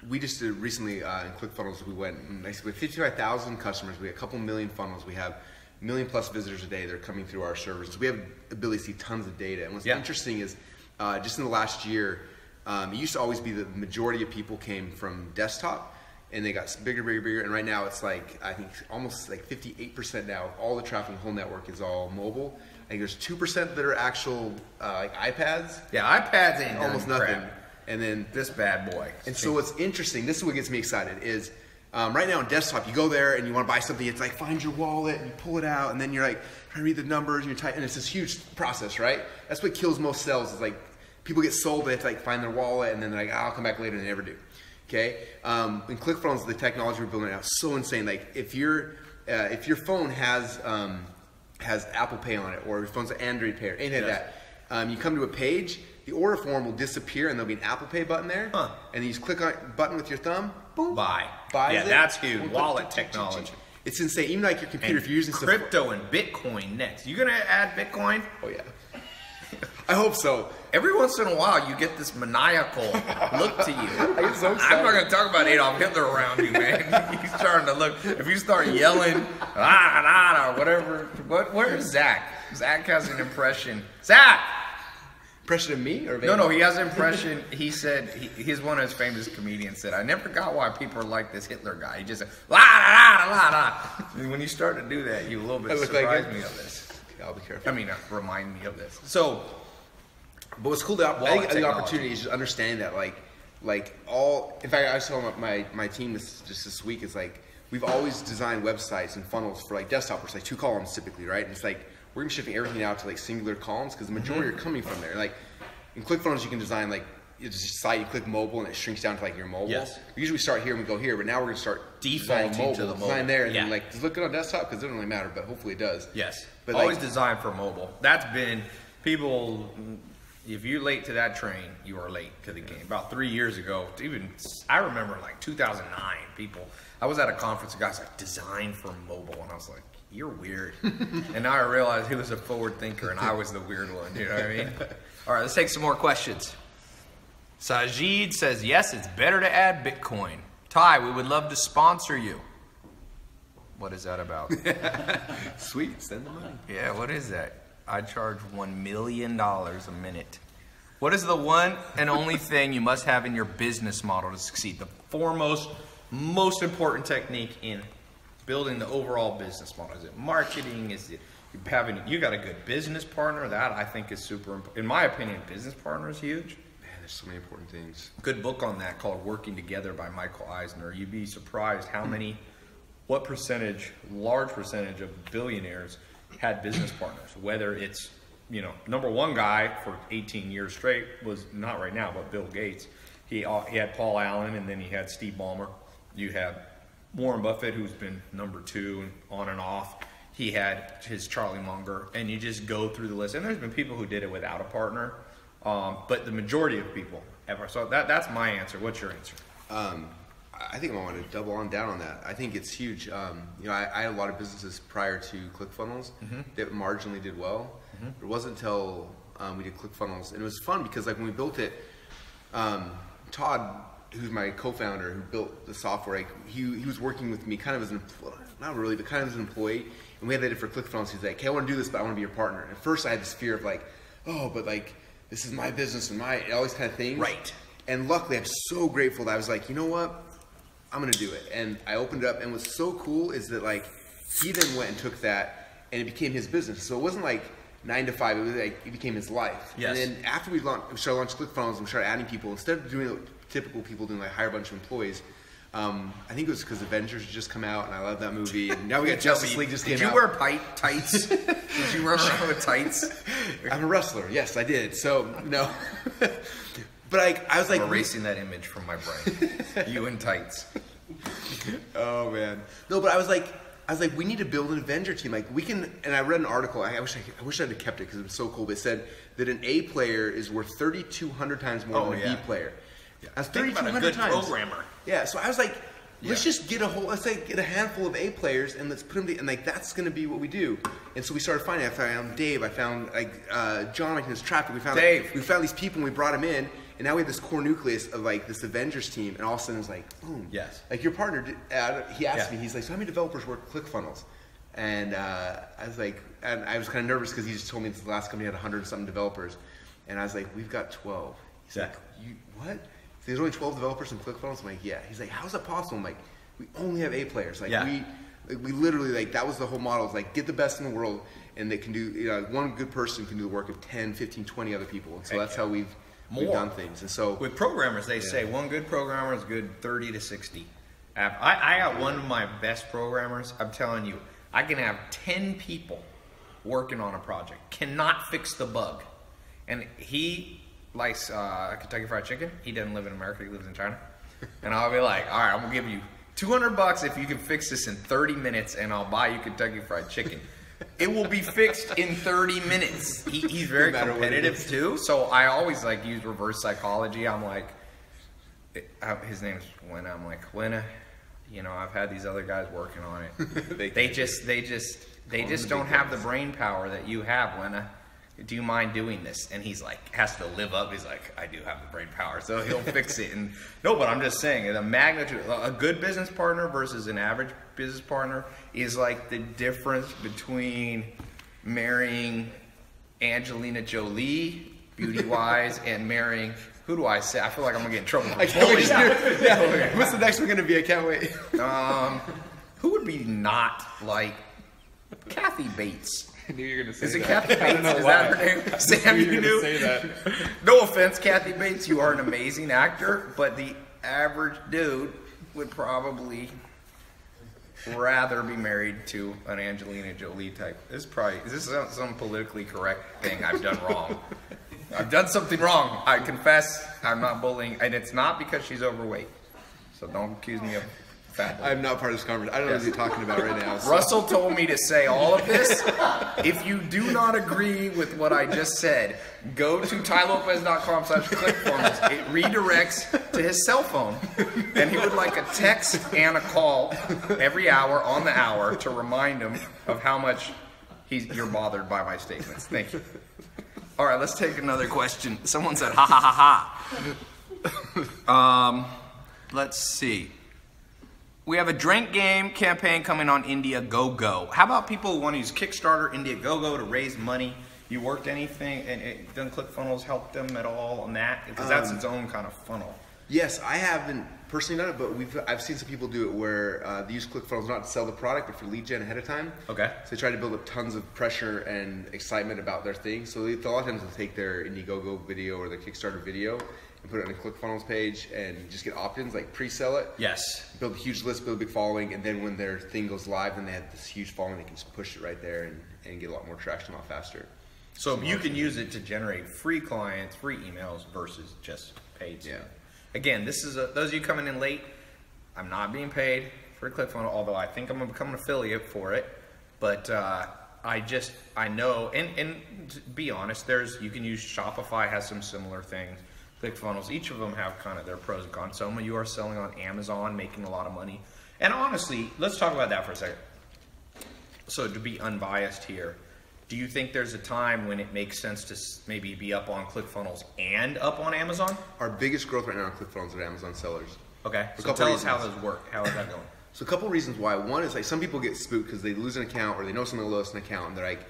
we just did recently in Clickfunnels, we went and we have 55,000 customers. We have a couple million funnels. We have a million plus visitors a day that are coming through our servers. So we have the ability to see tons of data. And what's interesting is just in the last year, it used to always be the majority of people came from desktop, and they got bigger, bigger, bigger. And right now it's like, I think almost like 58% now of all the traffic in the whole network is all mobile. I think there's 2% that are actual like iPads. Yeah, iPads ain't almost nothing. Crap. And then this bad boy. And so what's interesting, this is what gets me excited, is right now on desktop, you go there and you want to buy something, it's like find your wallet and you pull it out and then you're like trying to read the numbers and you're typing, and it's this huge process, right? That's what kills most sales, is like people get sold, they have to like find their wallet and then they're like, I'll come back later, and they never do. Okay? In ClickFunnels, the technology we're building out is so insane. Like if your phone has has Apple Pay on it, or your phone's an Android Pay, or anything like that. You come to a page, the order form will disappear, and there'll be an Apple Pay button there, and then you just click on a button with your thumb, boom, Buy. buys Yeah, it. that's huge. Wallet technology. It's insane. Even like your computer, And if you're using crypto and Bitcoin next. You gonna add Bitcoin? Oh yeah. I hope so. Every once in a while, you get this maniacal look to you. I get so excited. I'm not gonna talk about Adolf Hitler around you, man. He's starting to look. If you start yelling, or whatever. Where's Zach? Zach has an impression. Zach. Impression of me or No, he has an impression. He said he's one of his famous comedians. Said I never got why people are like this Hitler guy. He just said la la la la la. When you start to do that, you a little bit surprise me of this. I'll be careful. I mean, remind me of this. So, but what's cool, I think the opportunity is just understanding that, in fact, I was telling my team this week, it's like, we've always designed websites and funnels for like desktop, it's like 2 columns typically, right? And it's like, we're gonna shifting everything out to like singular columns because the majority are coming from there. Like, in ClickFunnels, you can design like, it's just a site, you click mobile and it shrinks down to like your mobile. Yes. We usually start here and we go here, but now we're gonna start Defaulting designing to the mobile. design there, and Yeah. then like, just look good on desktop because it doesn't really matter, but hopefully it does. Yes. But Always like, designed for mobile. That's been people. If you're late to that train, you are late to the game. About 3 years ago, I remember like 2009. I was at a conference. The guy's like, "Design for mobile," and I was like, "You're weird." And now I realized he was a forward thinker, and I was the weird one. You know what I mean? All right, let's take some more questions. Sajid says, "Yes, it's better to add Bitcoin." Ty, we would love to sponsor you. What is that about? sweet, send the money. Yeah, what is that? I charge $1 million a minute. What is the one and only thing you must have in your business model to succeed? The foremost, most important technique in building the overall business model. Is it marketing? Is it you got a good business partner? That I think is super important. In my opinion, business partner is huge. Man, there's so many important things. Good book on that called Working Together by Michael Eisner. You'd be surprised what percentage, large percentage of billionaires had business partners. Whether it's, number one guy for 18 years straight was not right now, but Bill Gates. He had Paul Allen, and then he had Steve Ballmer. You have Warren Buffett, who's been number 2 and on and off. He had his Charlie Munger, and you just go through the list. And there's been people who did it without a partner, but the majority of people ever. So that's my answer. What's your answer? I think I want to double down on that. I think it's huge. I had a lot of businesses prior to ClickFunnels that marginally did well. It wasn't until we did ClickFunnels, and it was fun because like when we built it, Todd, who's my co-founder, who built the software, he was working with me kind of as an not really, but kind of as an employee, and we had that for ClickFunnels. He's like, "Hey, I want to do this, but I want to be your partner." At first, I had this fear of like, "Oh, but like this is my business and all these kind of things." Right. And luckily, I'm so grateful that I was like, you know what? I'm gonna do it. And I opened it up, and what's so cool is that like he then went and took that and it became his business. So it wasn't like 9 to 5, it was like it became his life. Yes. And then after we started launching ClickFunnels and we started adding people, instead of doing what typical people doing, like hire a bunch of employees, I think it was because Avengers had just come out and I love that movie, and now we got Justice League just came out. Did you wear tights? Did you run around with tights? I'm a wrestler, yes I did. So no. But I was like erasing that image from my brain. You in tights. Oh man. No, but I was like, we need to build an Avenger team. Like we can. And I read an article. I wish I'd have kept it because it was so cool. But it said that an A player is worth 3,200 times more than a B player. Yeah. That's Think about a 3,200 good times. programmer. Yeah. So I was like, let's just get get a handful of A players and let's put them and like that's going to be what we do. And so we started finding. I found Dave. I found John making his traffic. We found Dave. We found these people and we brought them in. And now we have this core nucleus of like this Avengers team, and all of a sudden it's like, boom. Yes. Like your partner, he asked me, he's like, so how many developers work ClickFunnels? And I was like, and I was kind of nervous because he just told me this last company had 100-something developers, and I was like, we've got 12. He's like, you what? So there's only 12 developers in ClickFunnels. I'm like, yeah. He's like, how's that possible? I'm like, we only have A players. Like we literally like that was the whole model. Is like get the best in the world, and they can do one good person can do the work of 10, 15, 20 other people. And so that's how we've done things. And so with programmers, they say one good programmer is good 30 to 60. I got one of my best programmers. I'm telling you, I can have 10 people working on a project, cannot fix the bug, and he likes Kentucky Fried Chicken. He doesn't live in America; he lives in China. And I'll be like, all right, I'm gonna give you $200 if you can fix this in 30 minutes, and I'll buy you Kentucky Fried Chicken. It will be fixed in 30 minutes. He's very competitive too, so I always like use reverse psychology. I'm like, his name's Winna. I'm like, Winna, you know, I've had these other guys working on it. they just don't have the brain power that you have, Winna. Do you mind doing this? And he's like, has to live up. He's like, I do have the brain power, so he'll fix it. And no, but I'm just saying, the magnitude, a good business partner versus an average business partner is like the difference between marrying Angelina Jolie, beauty-wise, and marrying, who do I say? I feel like I'm gonna get in trouble. I can't wait. Yeah. What's the next one gonna be? I can't wait. Who would be not like Kathy Bates? I knew you were going to say Is it that. Kathy Bates? Is that her name? Sam, you knew? Say that. No offense, Kathy Bates, you are an amazing actor, but the average dude would probably rather be married to an Angelina Jolie type. Is this some politically correct thing I've done wrong? I've done something wrong. I confess. I'm not bullying, and it's not because she's overweight. So don't accuse me of fat. I'm not part of this conversation. I don't know what you're talking about right now. So. Russell told me to say all of this. If you do not agree with what I just said, go to tylopez.com/clickforms. It redirects to his cell phone. And he would like a text and a call every hour on the hour to remind him of how much you're bothered by my statements. Thank you. All right, let's take another question. Someone said, ha ha ha ha. Let's see. We have a drink game campaign coming on Indiegogo. How about people who want to use Kickstarter, Indiegogo to raise money? You worked anything, and doesn't ClickFunnels help them at all on that? Because that's its own kind of funnel. Yes, I haven't personally done it, but I've seen some people do it where they use ClickFunnels not to sell the product, but for lead gen ahead of time. Okay. So they try to build up tons of pressure and excitement about their thing. So a lot of times they'll take their Indiegogo video or their Kickstarter video and put it on a ClickFunnels page and just get opt-ins, like pre-sell it. Yes. Build a huge list, build a big following, and then when their thing goes live, then they have this huge following, they can just push it right there and get a lot more traction a lot faster. So you can use it to generate free clients, free emails versus just paid. Yeah. Again, this is those of you coming in late, I'm not being paid for ClickFunnels, although I think I'm going to become an affiliate for it. But I know, and to be honest, you can use Shopify, has some similar things. ClickFunnels, each of them have kind of their pros and cons. Some of you are selling on Amazon, making a lot of money. And honestly, let's talk about that for a second. So to be unbiased here, do you think there's a time when it makes sense to maybe be up on ClickFunnels and up on Amazon? Our biggest growth right now on ClickFunnels are Amazon sellers. Okay, so tell us how those work. How is that going? So a couple of reasons why. One is like some people get spooked because they lose an account or they know someone lost an account and they're like,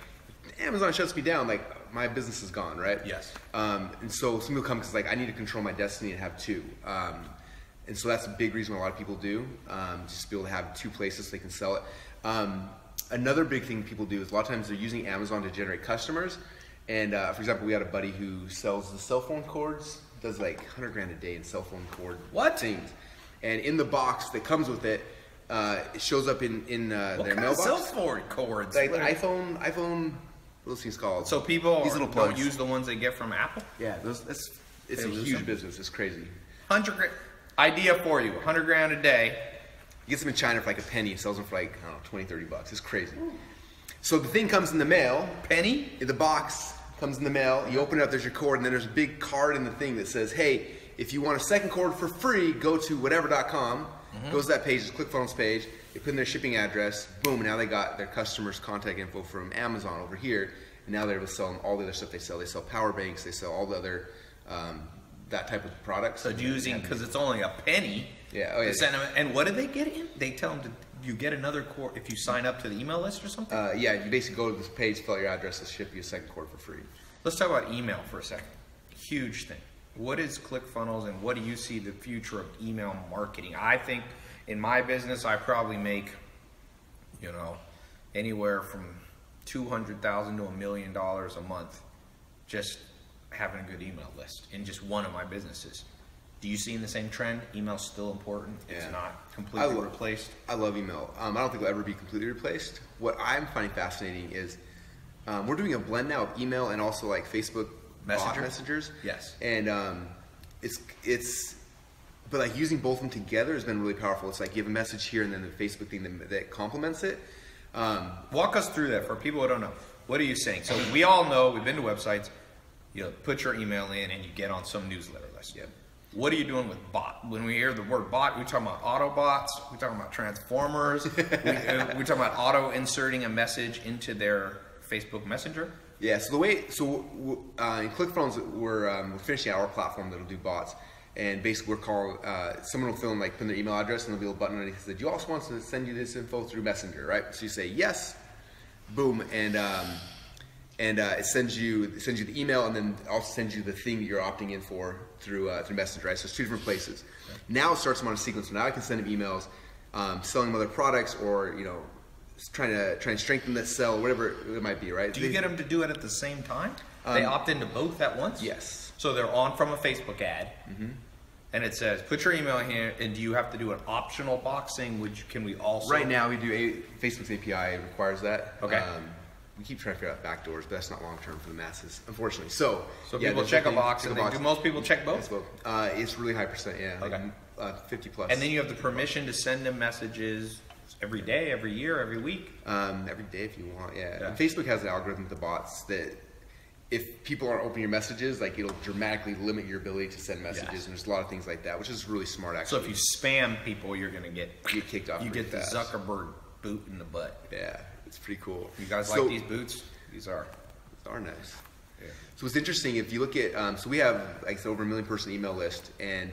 Amazon shuts me down, like my business is gone, right? Yes. And so some people come because like I need to control my destiny and have two. And so that's a big reason why a lot of people do, just to be able to have two places so they can sell it. Another big thing people do is a lot of times they're using Amazon to generate customers. And for example, we had a buddy who sells the cell phone cords, does like 100 grand a day in cell phone cord things. And in the box that comes with it, it shows up in their mailbox. Cell phone cords? Like iPhone, what those things called? So people don't use the ones they get from Apple? Yeah, it's a huge business. It's crazy. 100 grand. Idea for you, 100 grand a day. He gets them in China for like a penny, sells them for like, I don't know, 20, 30 bucks. It's crazy. So the thing comes in the mail. Penny? The box comes in the mail. You open it up, there's your cord, and then there's a big card in the thing that says, hey, if you want a second cord for free, go to whatever.com. Goes to that page, it's ClickFunnels page. They put in their shipping address. Boom, now they got their customers' contact info from Amazon over here. And now they're able to sell them all the other stuff they sell. They sell power banks. They sell all the other, that type of products. So using, because it's only a penny. Yeah. Oh, yeah. And what do they get in? They tell them you get another cord if you sign up to the email list or something? Yeah, you basically go to this page, fill out your address, they'll ship you a second cord for free. Let's talk about email for a second. Huge thing. What is ClickFunnels and what do you see the future of email marketing? I think in my business, I probably make, anywhere from $200,000 to $1 million a month just having a good email list in just one of my businesses. Do you see the same trend? Email's still important. It's not completely replaced. I love email. I don't think it'll ever be completely replaced. What I'm finding fascinating is we're doing a blend now of email and also like Facebook messengers. Yes. And but like using both of them together has been really powerful. It's like you have a message here and then the Facebook thing that complements it. Walk us through that for people who don't know. What are you saying? So we all know, we've been to websites, you know, put your email in and you get on some newsletter list. Yep. What are you doing with bot? When we hear the word bot, we're talking about Autobots, we're talking about Transformers, we're talking about auto inserting a message into their Facebook Messenger. Yeah, so in ClickFonlz, we're finishing our platform that'll do bots. And basically we're called, someone will fill in, like, put in their email address and there'll be a little button underneath that says, do you also want to send you this info through Messenger, right? So you say yes, boom, and it sends you the email, and then also sends you the thing that you're opting in for through Messenger, right? So it's two different places. Okay. Now it starts them on a sequence. So now I can send them emails, selling them other products, or, you know, trying to strengthen that sell, whatever it might be, right? Do you get them to do it at the same time? They opt into both at once? Yes. So they're on from a Facebook ad, and it says, put your email here, and do you have to do an optional box saying, can we also? Right now we do, Facebook's API requires that. Okay. We keep trying to figure out backdoors, but that's not long term for the masses, unfortunately. So yeah, people check a box, and do most people check both? It's really high percent, yeah. Okay. Like, 50 plus. And then you have the permission to send them messages every day, every year, every week? Every day if you want, yeah. And Facebook has an algorithm with the bots that if people aren't opening your messages, like, it'll dramatically limit your ability to send messages, and there's a lot of things like that, which is really smart, actually. So if you spam people, you're going to get kicked off. You get fast. the Zuckerberg boot in the butt. Yeah, it's pretty cool. You guys like these boots? These are nice. Yeah. So what's interesting, if you look at, so we have, like, over 1 million person email list, and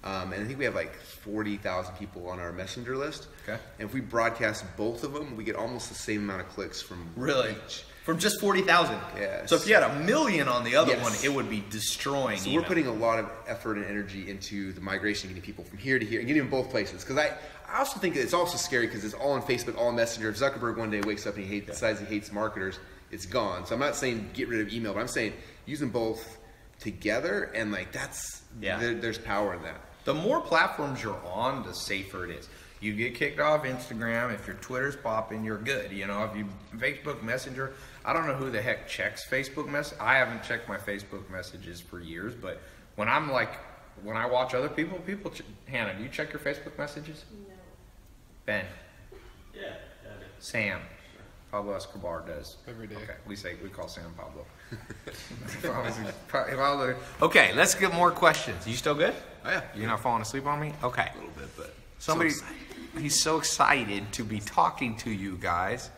I think we have like 40,000 people on our messenger list. Okay. And if we broadcast both of them, we get almost the same amount of clicks from each. From just 40,000? Yeah. So if you had 1 million on the other one, it would be destroying. So we're putting a lot of effort and energy into the migration, getting people from here to here, and getting them both places. Because I also think that it's also scary because it's all on Facebook, all on Messenger. If Zuckerberg one day wakes up and he decides he hates marketers, it's gone. So I'm not saying get rid of email, but I'm saying use them both together, and, like, there's power in that. The more platforms you're on, the safer it is. You get kicked off Instagram, if your Twitter's popping, you're good. You know, if you Facebook Messenger, I don't know who the heck checks Facebook Mess. I haven't checked my Facebook messages for years, but when I watch other people, Hannah, do you check your Facebook messages? No. Ben? Yeah. Sam? Pablo Escobar does. Every day. Okay, we call Sam Pablo. Okay, let's get more questions. You still good? Oh, yeah. You're not falling asleep on me? Okay. A little bit, but He's so excited to be talking to you guys.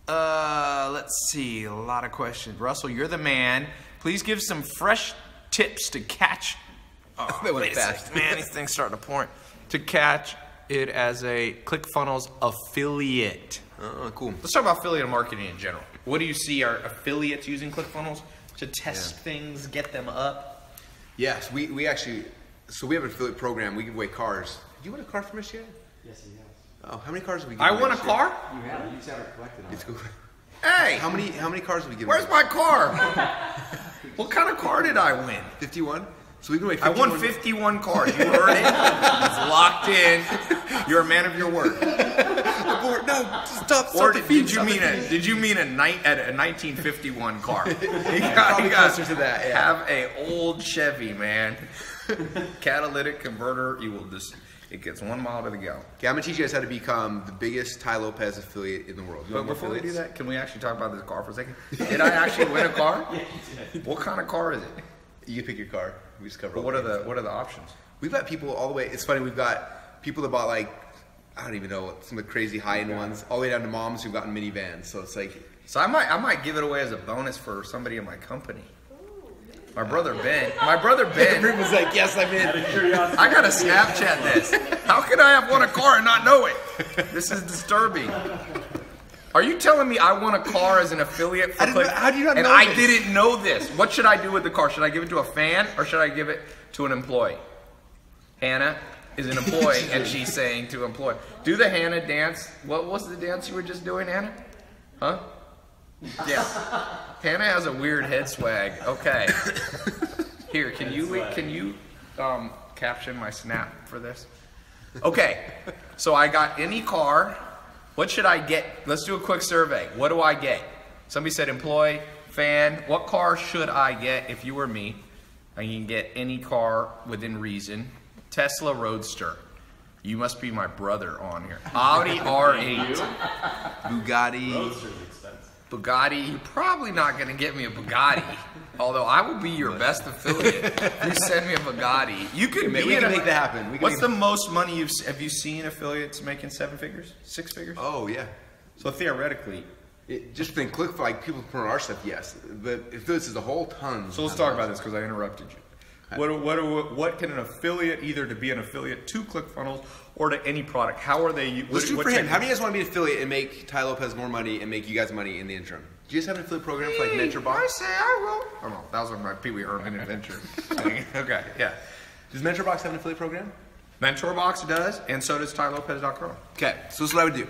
Let's see, a lot of questions. Russell, you're the man. Please give some fresh tips to catch. They went fast. Man, these things starting to pour. To catch it as a ClickFunnels affiliate. Oh, cool. Let's talk about affiliate marketing in general. What do you see our affiliates using ClickFunnels to test things, get them up? Yes, we actually, so we have an affiliate program. We give away cars. Did you win a car from us yet? Yes, he has. Oh, how many cars have we given I away won a this year? car? You have it. You just haven't collected on It's it. cool. Hey! How many cars have we given Where's away? my car? What kind of car did I win? 51? So we give away I 51. won 51 cars. You heard it. It's locked in. You're a man of your word. No, stop. Or did you mean a 1951 car? You Probably closer to that, yeah. Have a old Chevy, man. Catalytic converter. It gets 1 mile to the gallon. Okay, I'm gonna teach you guys how to become the biggest Ty Lopez affiliate in the world. You But want more before we do affiliates? that, can we actually talk about this car for a second? Did I actually win a car? What kind of car is it? You can pick your car. We just cover. But all what the are the options? We've got people all the way. It's funny. We've got people that bought, like, I don't even know, some of the crazy high-end ones, all the way down to moms who've gotten minivans. So it's like, So I might give it away as a bonus for somebody in my company. My brother Ben. Rick was like, yes, I'm in. I gotta Snapchat this. How could I have won a car and not know it? This is disturbing. Are you telling me I won a car as an affiliate for Click? How do you not and know I this? didn't know this. What should I do with the car? Should I give it to a fan or should I give it to an employee? Hannah is an employee and she's saying to employee. Do the Hannah dance. What was the dance you were just doing, Hannah? Huh? Yeah. Hannah has a weird head swag. Okay. Here, can you caption my snap for this? Okay. So I got any car. What should I get? Let's do a quick survey. What do I get? Somebody said employee, fan. What car should I get if you were me? I can get any car within reason. Tesla Roadster. You must be my brother on here. Audi R8. Bugatti. Roadster's expensive. Bugatti. You're probably not going to get me a Bugatti. Although I will be your best affiliate if you send me a Bugatti. You could We can make that happen. What's the most money have you seen affiliates making 7 figures? 6 figures? Oh, yeah. So theoretically. Just think, like people promote our stuff, yes. But if this is a whole ton. So let's talk about this because I interrupted you. What can an affiliate, either to be an affiliate to ClickFunnels or to any product, how are they? Let's do it for him. How do you guys want to be an affiliate and make Ty Lopez more money and make you guys money in the interim? Do you guys have an affiliate program for like MentorBox? I say I will. Oh no, that was my Pee Wee Herman adventure. Okay, yeah. Does MentorBox have an affiliate program? MentorBox does, and so does TyLopez.com. Okay, so this is what I would do.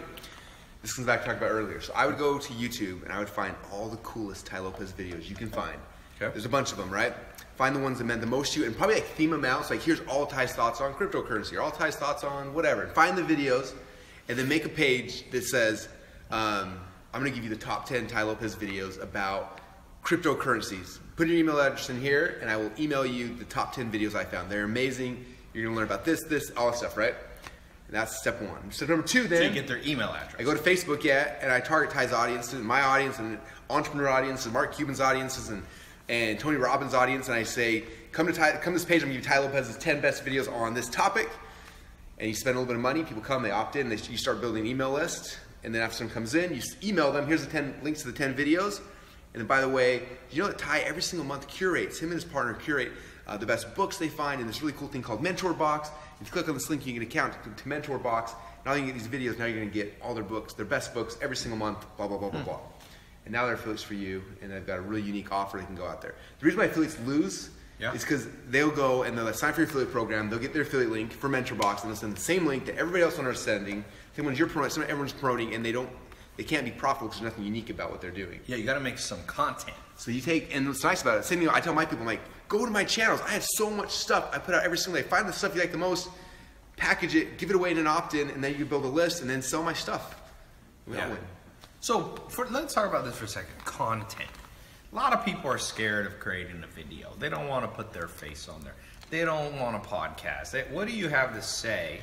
This comes back to talk about earlier. So I would go to YouTube and I would find all the coolest Ty Lopez videos you can find. Okay. There's a bunch of them, right? Find the ones that meant the most to you and probably like theme them out. So like here's all Ty's thoughts on cryptocurrency or all Ty's thoughts on whatever. And find the videos and then make a page that says, I'm gonna give you the top 10 Ty Lopez videos about cryptocurrencies. Put your email address in here and I will email you the top 10 videos I found. They're amazing. You're gonna learn about this, all that stuff, right? And that's step one. Step number two then. So you get their email address. I go to Facebook, and I target Ty's audience, and my audience, and entrepreneur audience, and Mark Cuban's audiences, and Tony Robbins' audience, and I say, come to this page, I'm gonna give you Ty Lopez's 10 best videos on this topic. And you spend a little bit of money, people come, they opt in, you start building an email list, and then after someone comes in, you email them, here's the 10 links to the 10 videos. And then by the way, you know that Ty every single month curates, him and his partner curate the best books they find in this really cool thing called MentorBox. If you click on this link, you get an account to MentorBox. Not only you get these videos, now you're going to get all their books, their best books every single month, blah, blah, blah, blah, blah. And now they're affiliates for you, and they've got a really unique offer they can go out there. The reason why affiliates lose is because they'll go and they'll sign for your affiliate program, they'll get their affiliate link for MentorBox, and they'll send the same link to everybody else on our sending, same ones you're promoting, everyone's promoting, and they can't be profitable because there's nothing unique about what they're doing. Yeah, you got to make some content. So you take, and what's nice about it, same thing I tell my people, I'm like, go to my channels. I have so much stuff I put out every single day. Find the stuff you like the most, package it, give it away in an opt-in, and then you can build a list and then sell my stuff. We all win. So let's talk about this for a second. Content. A lot of people are scared of creating a video. They don't want to put their face on there. They don't want a podcast. What do you have to say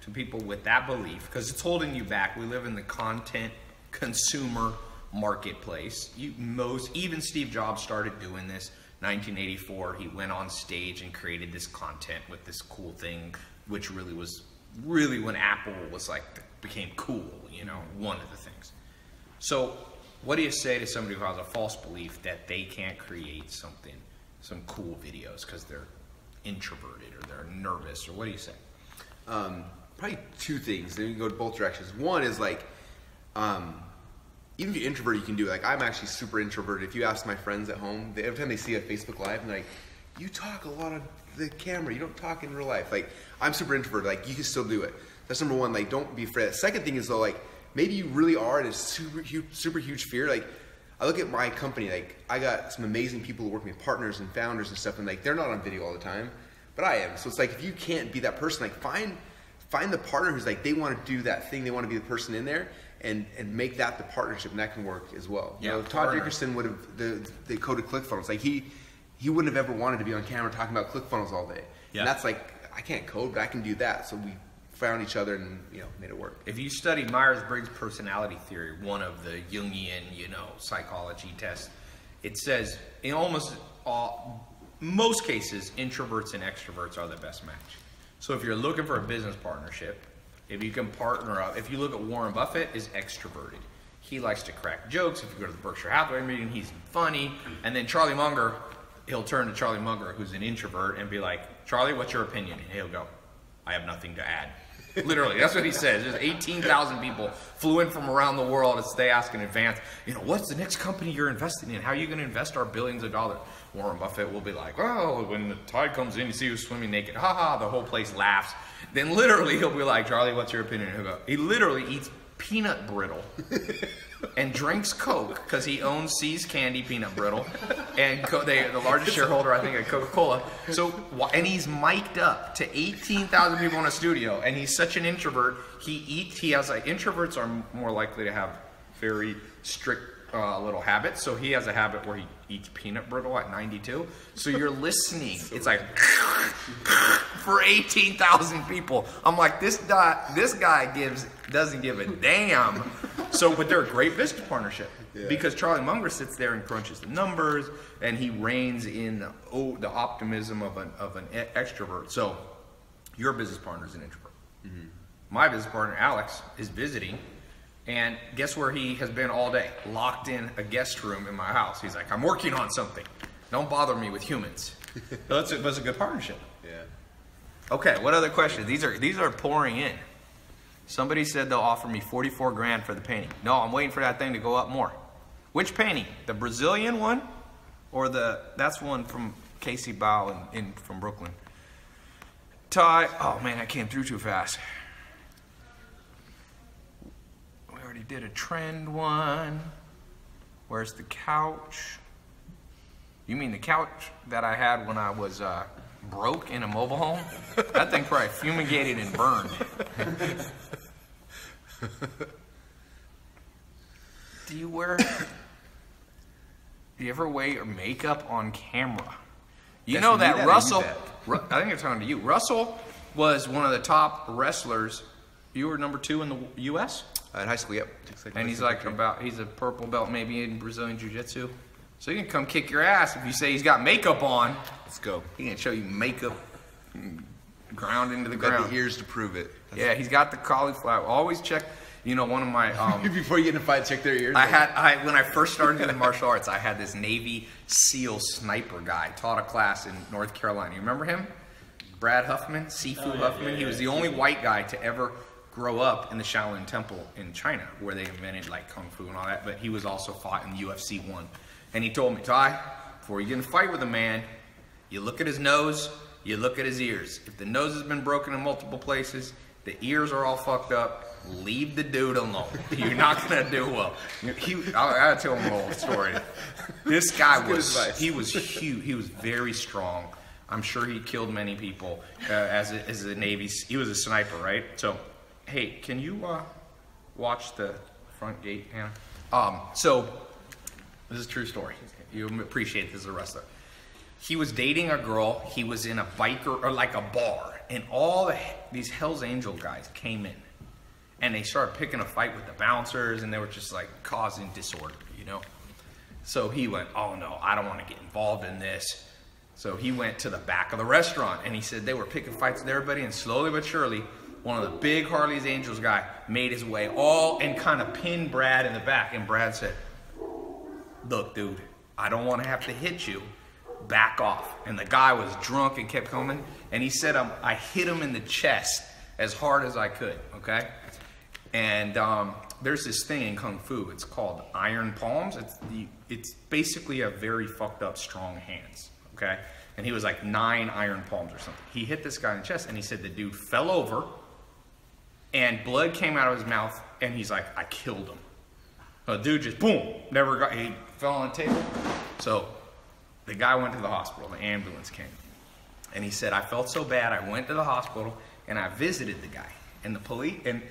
to people with that belief? Because it's holding you back. We live in the content consumer marketplace. Even Steve Jobs started doing this. 1984, he went on stage and created this content with this cool thing, which really was when Apple was became cool, one of the things. So what do you say to somebody who has a false belief that they can't create some cool videos because they're introverted or they're nervous, or what do you say? Probably two things. Then you can go to both directions. One is even if you're introverted, you can do it. I'm actually super introverted. If you ask my friends at home, every time they see a Facebook Live, they're like, you talk a lot of the camera. You don't talk in real life. I'm super introverted. You can still do it. That's number one. Don't be afraid. The second thing is though, maybe you really are in a super huge fear. I look at my company. I got some amazing people who work with me, partners and founders and stuff, and they're not on video all the time, but I am. So it's if you can't be that person, find the partner who's they want to do that thing. They want to be the person in there. And make that the partnership, and that can work as well. Yeah, Todd Dickerson would have the code of ClickFunnels. He wouldn't have ever wanted to be on camera talking about ClickFunnels all day. Yeah. And that's I can't code, but I can do that. So we found each other and made it work. If you study Myers-Briggs personality theory, one of the Jungian psychology tests, it says in most cases introverts and extroverts are the best match. So if you're looking for a business partnership, if you can partner up, if you look at Warren Buffett, is extroverted. He likes to crack jokes. If you go to the Berkshire Hathaway meeting, he's funny. And then Charlie Munger, he'll turn to Charlie Munger, who's an introvert, and be like, Charlie, what's your opinion? And he'll go, I have nothing to add. Literally, that's what he says. There's 18,000 people flew in from around the world as they ask in advance, what's the next company you're investing in? How are you going to invest our billions of dollars? Warren Buffett will be like, well, when the tide comes in, you see who's swimming naked. Ha ha, the whole place laughs. Then literally he'll be like, Charlie, what's your opinion? He'll go, he literally eats peanut brittle and drinks Coke because he owns See's Candy Peanut Brittle and the largest shareholder, I think, at Coca-Cola. So, and he's mic'd up to 18,000 people in a studio, and he's such an introvert. Introverts are more likely to have very strict little habits. So he has a habit where he eats peanut brittle at 92. So you're listening. It's for 18,000 people. I'm like, this guy doesn't give a damn. So, but they're a great business partnership because Charlie Munger sits there and crunches the numbers, and he reigns in the optimism of an extrovert. So, your business partner is an introvert. Mm-hmm. My business partner, Alex, is visiting. And guess where he has been all day? Locked in a guest room in my house. He's like, I'm working on something. Don't bother me with humans. So that's a good partnership. Yeah. Okay, what other questions? These are pouring in. Somebody said they'll offer me 44 grand for the painting. No, I'm waiting for that thing to go up more. Which painting? The Brazilian one? Or that's one from Casey Bow from Brooklyn. Ty, oh man, I came through too fast. Already did a trend one. Where's the couch? You mean the couch that I had when I was broke in a mobile home? That thing probably fumigated and burned. Do you ever wear your makeup on camera? You know that Russell, I think I'm talking to you. Russell was one of the top wrestlers. You were number 2 in the U.S.? In high school, yep. And he's he's a purple belt maybe in Brazilian Jiu-Jitsu. So he can come kick your ass if you say he's got makeup on. Let's go. He can show you makeup ground into the ground. Got the ears to prove it. Yeah, he's got the cauliflower. Always check, one of my... Before you get in a fight, check their ears. When I first started doing martial arts, I had this Navy SEAL sniper guy. Taught a class in North Carolina. You remember him? Brad Huffman, Sifu Huffman. He was the only white guy to ever grow up in the Shaolin Temple in China, where they invented like Kung Fu and all that, but he was also fought in the UFC 1. And he told me, Ty, before you get in a fight with a man, you look at his nose, you look at his ears. If the nose has been broken in multiple places, the ears are all fucked up, leave the dude alone. You're not gonna do well. I gotta tell him a little story. This guy he was huge, he was very strong. I'm sure he killed many people as a Navy, he was a sniper, right? So, hey, can you watch the front gate, Hannah? So, this is a true story. You appreciate this as a wrestler. He was dating a girl. He was in a biker, or like a bar. And all these Hell's Angel guys came in. And they started picking a fight with the bouncers. And they were just like causing disorder, So he went, oh no, I don't want to get involved in this. So he went to the back of the restaurant. And he said they were picking fights with everybody. And slowly but surely, one of the big Harley's Angels guy made his way and kind of pinned Brad in the back. And Brad said, look, dude, I don't want to have to hit you. Back off. And the guy was drunk and kept coming. And he said, I hit him in the chest as hard as I could, okay? And there's this thing in Kung Fu. It's called iron palms. It's basically a very fucked up strong hands, okay? And he was like 9 iron palms or something. He hit this guy in the chest, and he said the dude fell over, and blood came out of his mouth, and he's like, I killed him. The dude just, boom, he fell on the table. So the guy went to the hospital. The ambulance came. And he said, I felt so bad, I went to the hospital, and I visited the guy. And the police, and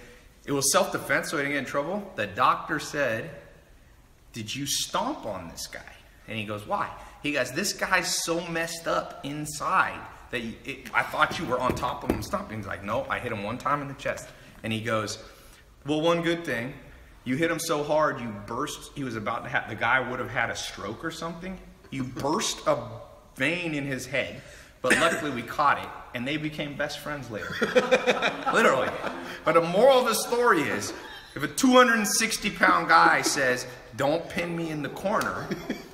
it was self-defense, so he didn't get in trouble. The doctor said, did you stomp on this guy? And he goes, why? He goes, this guy's so messed up inside that I thought you were on top of him stomping. He's like, no, I hit him one time in the chest. And he goes, well, one good thing, you hit him so hard, you burst, he was about to have, the guy would have had a stroke or something. You burst a vein in his head, but luckily we caught it, and they became best friends later. Literally. But the moral of the story is, if a 260-pound guy says, don't pin me in the corner,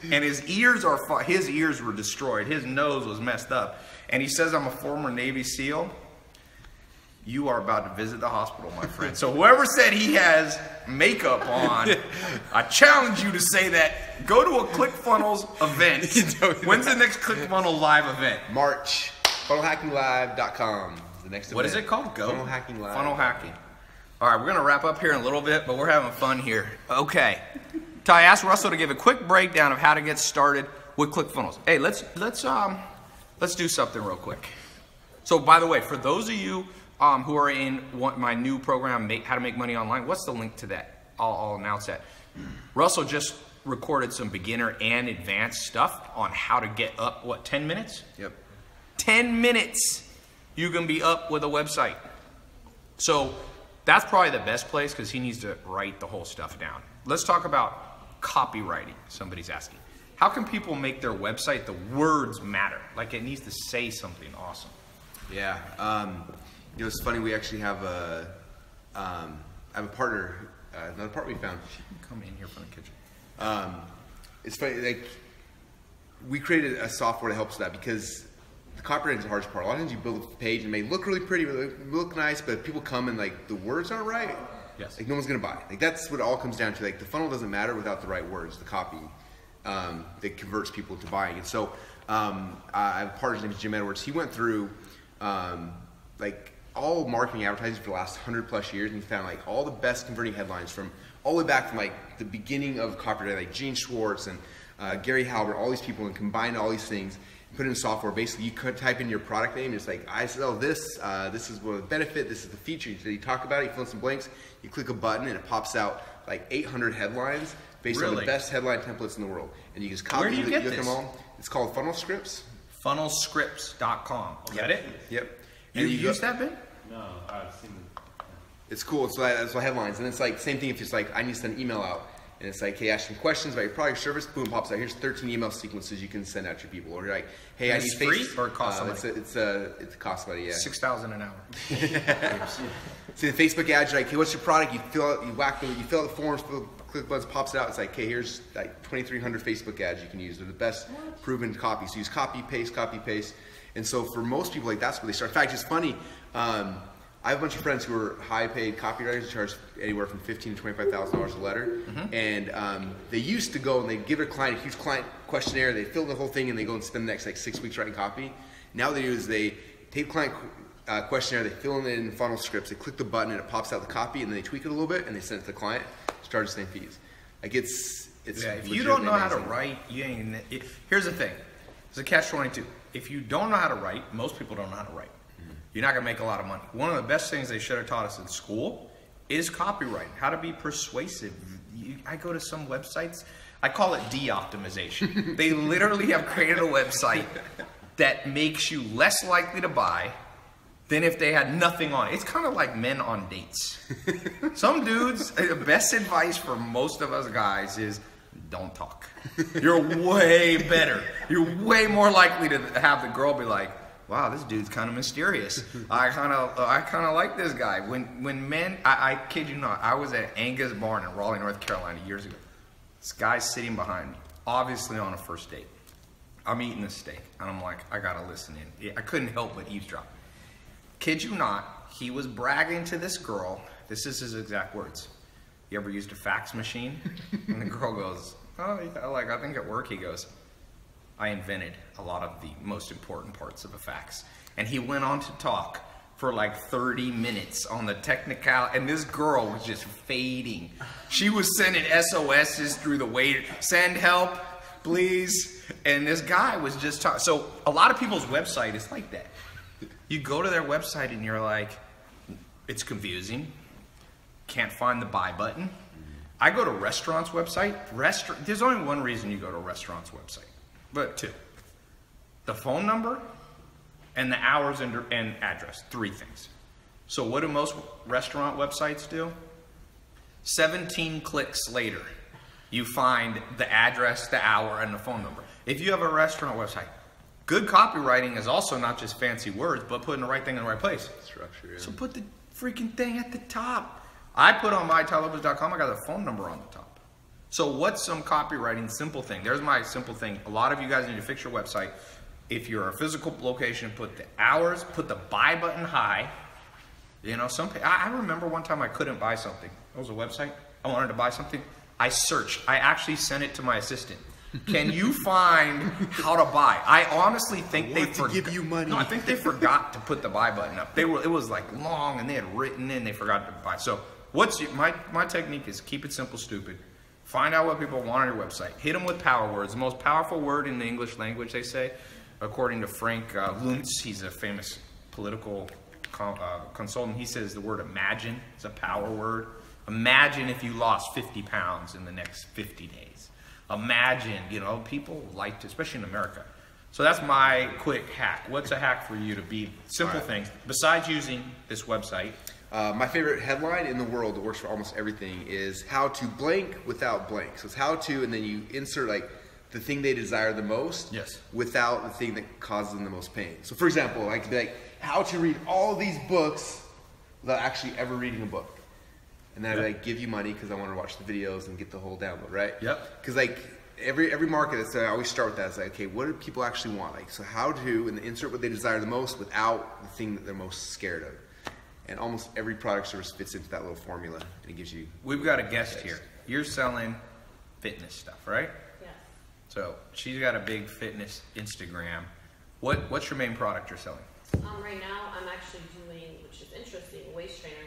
and his ears were destroyed, his nose was messed up, and he says I'm a former Navy SEAL, you are about to visit the hospital, my friend. So whoever said he has makeup on, I challenge you to say that. Go to a Clickfunnels event. When's the next Clickfunnels live event? March. FunnelHackingLive.com is the next event. What is it called? Go? Funnel Hacking Live. Funnel Hacking. All right, we're going to wrap up here in a little bit, but we're having fun here. Okay. Ty, asked Russell to give a quick breakdown of how to get started with Clickfunnels. Hey, let's do something real quick. So, by the way, for those of you who are in my new program, How to Make Money Online, what's the link to that? I'll announce that. Russell just recorded some beginner and advanced stuff on how to get up, 10 minutes? Yep. 10 minutes, you can be up with a website. So that's probably the best place because he needs to write the whole stuff down. Let's talk about copywriting, somebody's asking. How can people make their website, the words matter? Like it needs to say something awesome. Yeah. You know, it's funny, we actually have I have a partner, another partner we found. She can come in here from the kitchen. It's funny, like, we created a software that helps that because the copywriting is the hardest part. A lot of times you build a page and it may look really pretty, look nice, but people come and like the words aren't right. Yes. Like no one's gonna buy. Like that's what it all comes down to. Like the funnel doesn't matter without the right words, the copy that converts people to buying. And so I have a partner, his name is Jim Edwards. He went through like all marketing advertising for the last 100+ years, and he found like all the best converting headlines from all the way back from like the beginning of copywriting, like Gene Schwartz and Gary Halbert, all these people, and combined all these things, put it in software. Basically, you could type in your product name. It's like, I sell this. This is what the benefit. This is the feature. So you talk about it. You fill in some blanks. You click a button, and it pops out like 800 headlines based on the best headline templates in the world. And you just copy Where do you get them this? all. It's called Funnel Scripts. Funnelscripts.com. Is that it? Yep. You use that, Ben? No, I've seen it. It's cool. So that's what headlines. And it's like same thing if it's like I need to send an email out. And it's like, hey, ask some questions about your product or service. Boom, pops out. Here's 13 email sequences you can send out to people. Or you're like, hey, I need free or it costs money? It's cost money, yeah. $6,000 an hour. See the Facebook ads, you're like, hey, what's your product? You fill out, you fill out the forms, click buttons, pops it out. It's like, hey, here's like 2,300 Facebook ads you can use. They're the best proven copy. So use copy, paste. And so for most people, like that's where they start. In fact, it's funny. I have a bunch of friends who are high-paid copywriters who charge anywhere from $15,000 to $25,000 a letter, and they used to go and they give their client a huge client questionnaire. They fill the whole thing and they go and spend the next like 6 weeks writing copy. Now what they do is they take the client questionnaire, they fill it in funnel scripts, they click the button and it pops out the copy, and then they tweak it a little bit and they send it to the client. Charge the same fees. Like it's yeah. If you don't know how to write, you ain't. Here's the thing. It's a catch-22. If you don't know how to write, most people don't know how to write. You're not going to make a lot of money. One of the best things they should have taught us in school is copywriting, how to be persuasive. I go to some websites, I call it de-optimization. They literally have created a website that makes you less likely to buy than if they had nothing on it. It's kind of like men on dates. Some dudes, the best advice for most of us guys is don't talk. You're way better. You're way more likely to have the girl be like, wow, this dude's kind of mysterious. I kind of like this guy. When men, I kid you not, I was at Angus Barn in Raleigh, North Carolina years ago. This guy's sitting behind me, obviously on a first date. I'm eating a steak, and I'm like, I gotta listen in. I couldn't help but eavesdrop. Kid you not, he was bragging to this girl. This is his exact words. You ever used a fax machine? And the girl goes, oh yeah, like I think at work, he goes, I invented a lot of the most important parts of a fax. And he went on to talk for like 30 minutes on the technical, and this girl was just fading. She was sending SOSs through the waiter, send help, please. And this guy was just talking. So a lot of people's website is like that. You go to their website and you're like, it's confusing. Can't find the buy button. I go to restaurants' website. There's only one reason you go to a restaurant's website. But two, the phone number and the hours and address, 3 things. So what do most restaurant websites do? 17 clicks later, you find the address, the hour, and the phone number. If you have a restaurant website, good copywriting is also not just fancy words, but putting the right thing in the right place. Structure, yeah. So put the freaking thing at the top. I put on mytylopez.com, I got a phone number on the top. So what's some copywriting simple thing? There's my simple thing. A lot of you guys need to fix your website. If you're a physical location, put the hours, put the buy button high. You know, I remember one time I couldn't buy something. It was a website. I wanted to buy something. I searched. I actually sent it to my assistant. Can you find how to buy? I honestly think they forgot. Give you money. No, I think they forgot to put the buy button up. It was like long, and they had written in. They forgot to buy. So my technique is keep it simple, stupid. Find out what people want on your website. Hit them with power words. The most powerful word in the English language, they say, according to Frank Luntz, he's a famous political consultant. He says the word imagine is a power word. Imagine if you lost 50 pounds in the next 50 days. Imagine, you know, people like to, especially in America. So that's my quick hack. What's a hack for you to be simple things besides using this website? My favorite headline in the world that works for almost everything is how to blank without blank. So it's how to, and then you insert like the thing they desire the most without the thing that causes them the most pain. So for example, I could be like, how to read all these books without actually ever reading a book. And then I'd like give you money because I want to watch the videos and get the whole download, right? Yep. Because like every market, I always start with that. It's like, okay, what do people actually want? Like, so how to, and insert what they desire the most without the thing that they're most scared of. And almost every product service fits into that little formula, and it gives you. We've got a guest here. You're selling fitness stuff, right? Yes. So she's got a big fitness Instagram. What's your main product you're selling? Right now, I'm actually doing, which is interesting, waist trainer.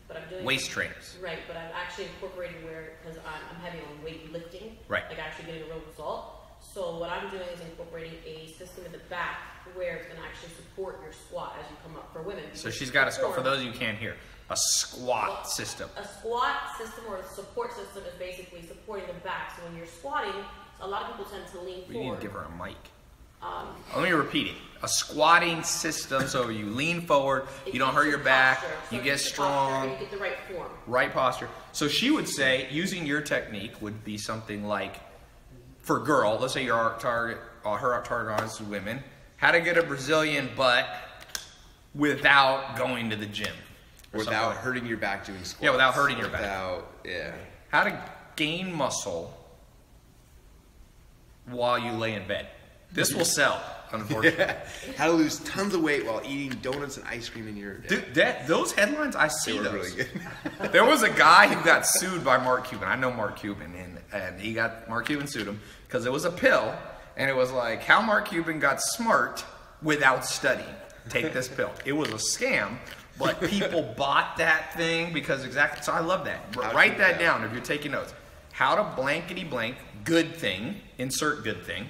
But I'm doing waist trainers. Right, but I'm actually incorporating where, because I'm heavy on weightlifting. Right. Like actually getting a real result. So what I'm doing is incorporating a system in the back where it's going to actually support your squat as you come up for women. So she's got a squat. For those of you who can't hear, a squat system. A squat system or a support system is basically supporting the back. So when you're squatting, a lot of people tend to lean We forward. need to give her a mic. Let me repeat it. A squatting system, so you lean forward, you don't hurt your back, you get strong. You get the right form. Right posture. So she would say, using your technique would be something like, for a girl, let's say your target, her target audience is women, how to get a Brazilian butt without going to the gym. Without hurting your back doing squats. Yeah, without hurting your back. How to gain muscle while you lay in bed. This will sell, unfortunately. How to lose tons of weight while eating donuts and ice cream in your... Dude, those headlines, I see those. Really good. There was a guy who got sued by Mark Cuban. I know Mark Cuban, and Mark Cuban sued him because it was a pill, and it was like how Mark Cuban got smart without studying. Take this pill. It was a scam, but people bought that thing because exactly. So I love that. Write that down if you're taking notes. How to blankety blank good thing, insert good thing,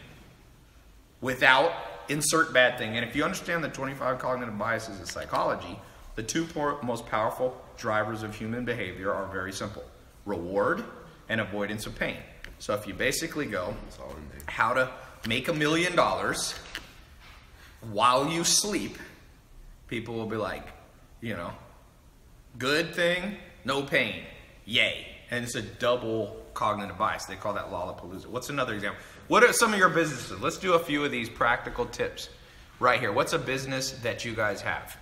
without insert bad thing. And if you understand the 25 cognitive biases of psychology, the two most powerful drivers of human behavior are very simple: reward and avoidance of pain. So if you basically go, how to make $1 million while you sleep, people will be like, you know, good thing, no pain, yay. And it's a double cognitive bias. They call that Lollapalooza. What's another example? What are some of your businesses? Let's do a few of these practical tips right here. What's a business that you guys have?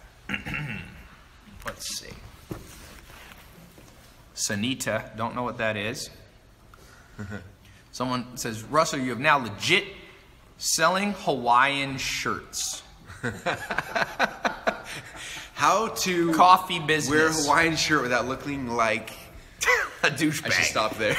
Let's see. Sanita, don't know what that is. Someone says, Russell, you have now legit selling Hawaiian shirts. How to coffee business. Wear a Hawaiian shirt without looking like a douchebag. I should stop there.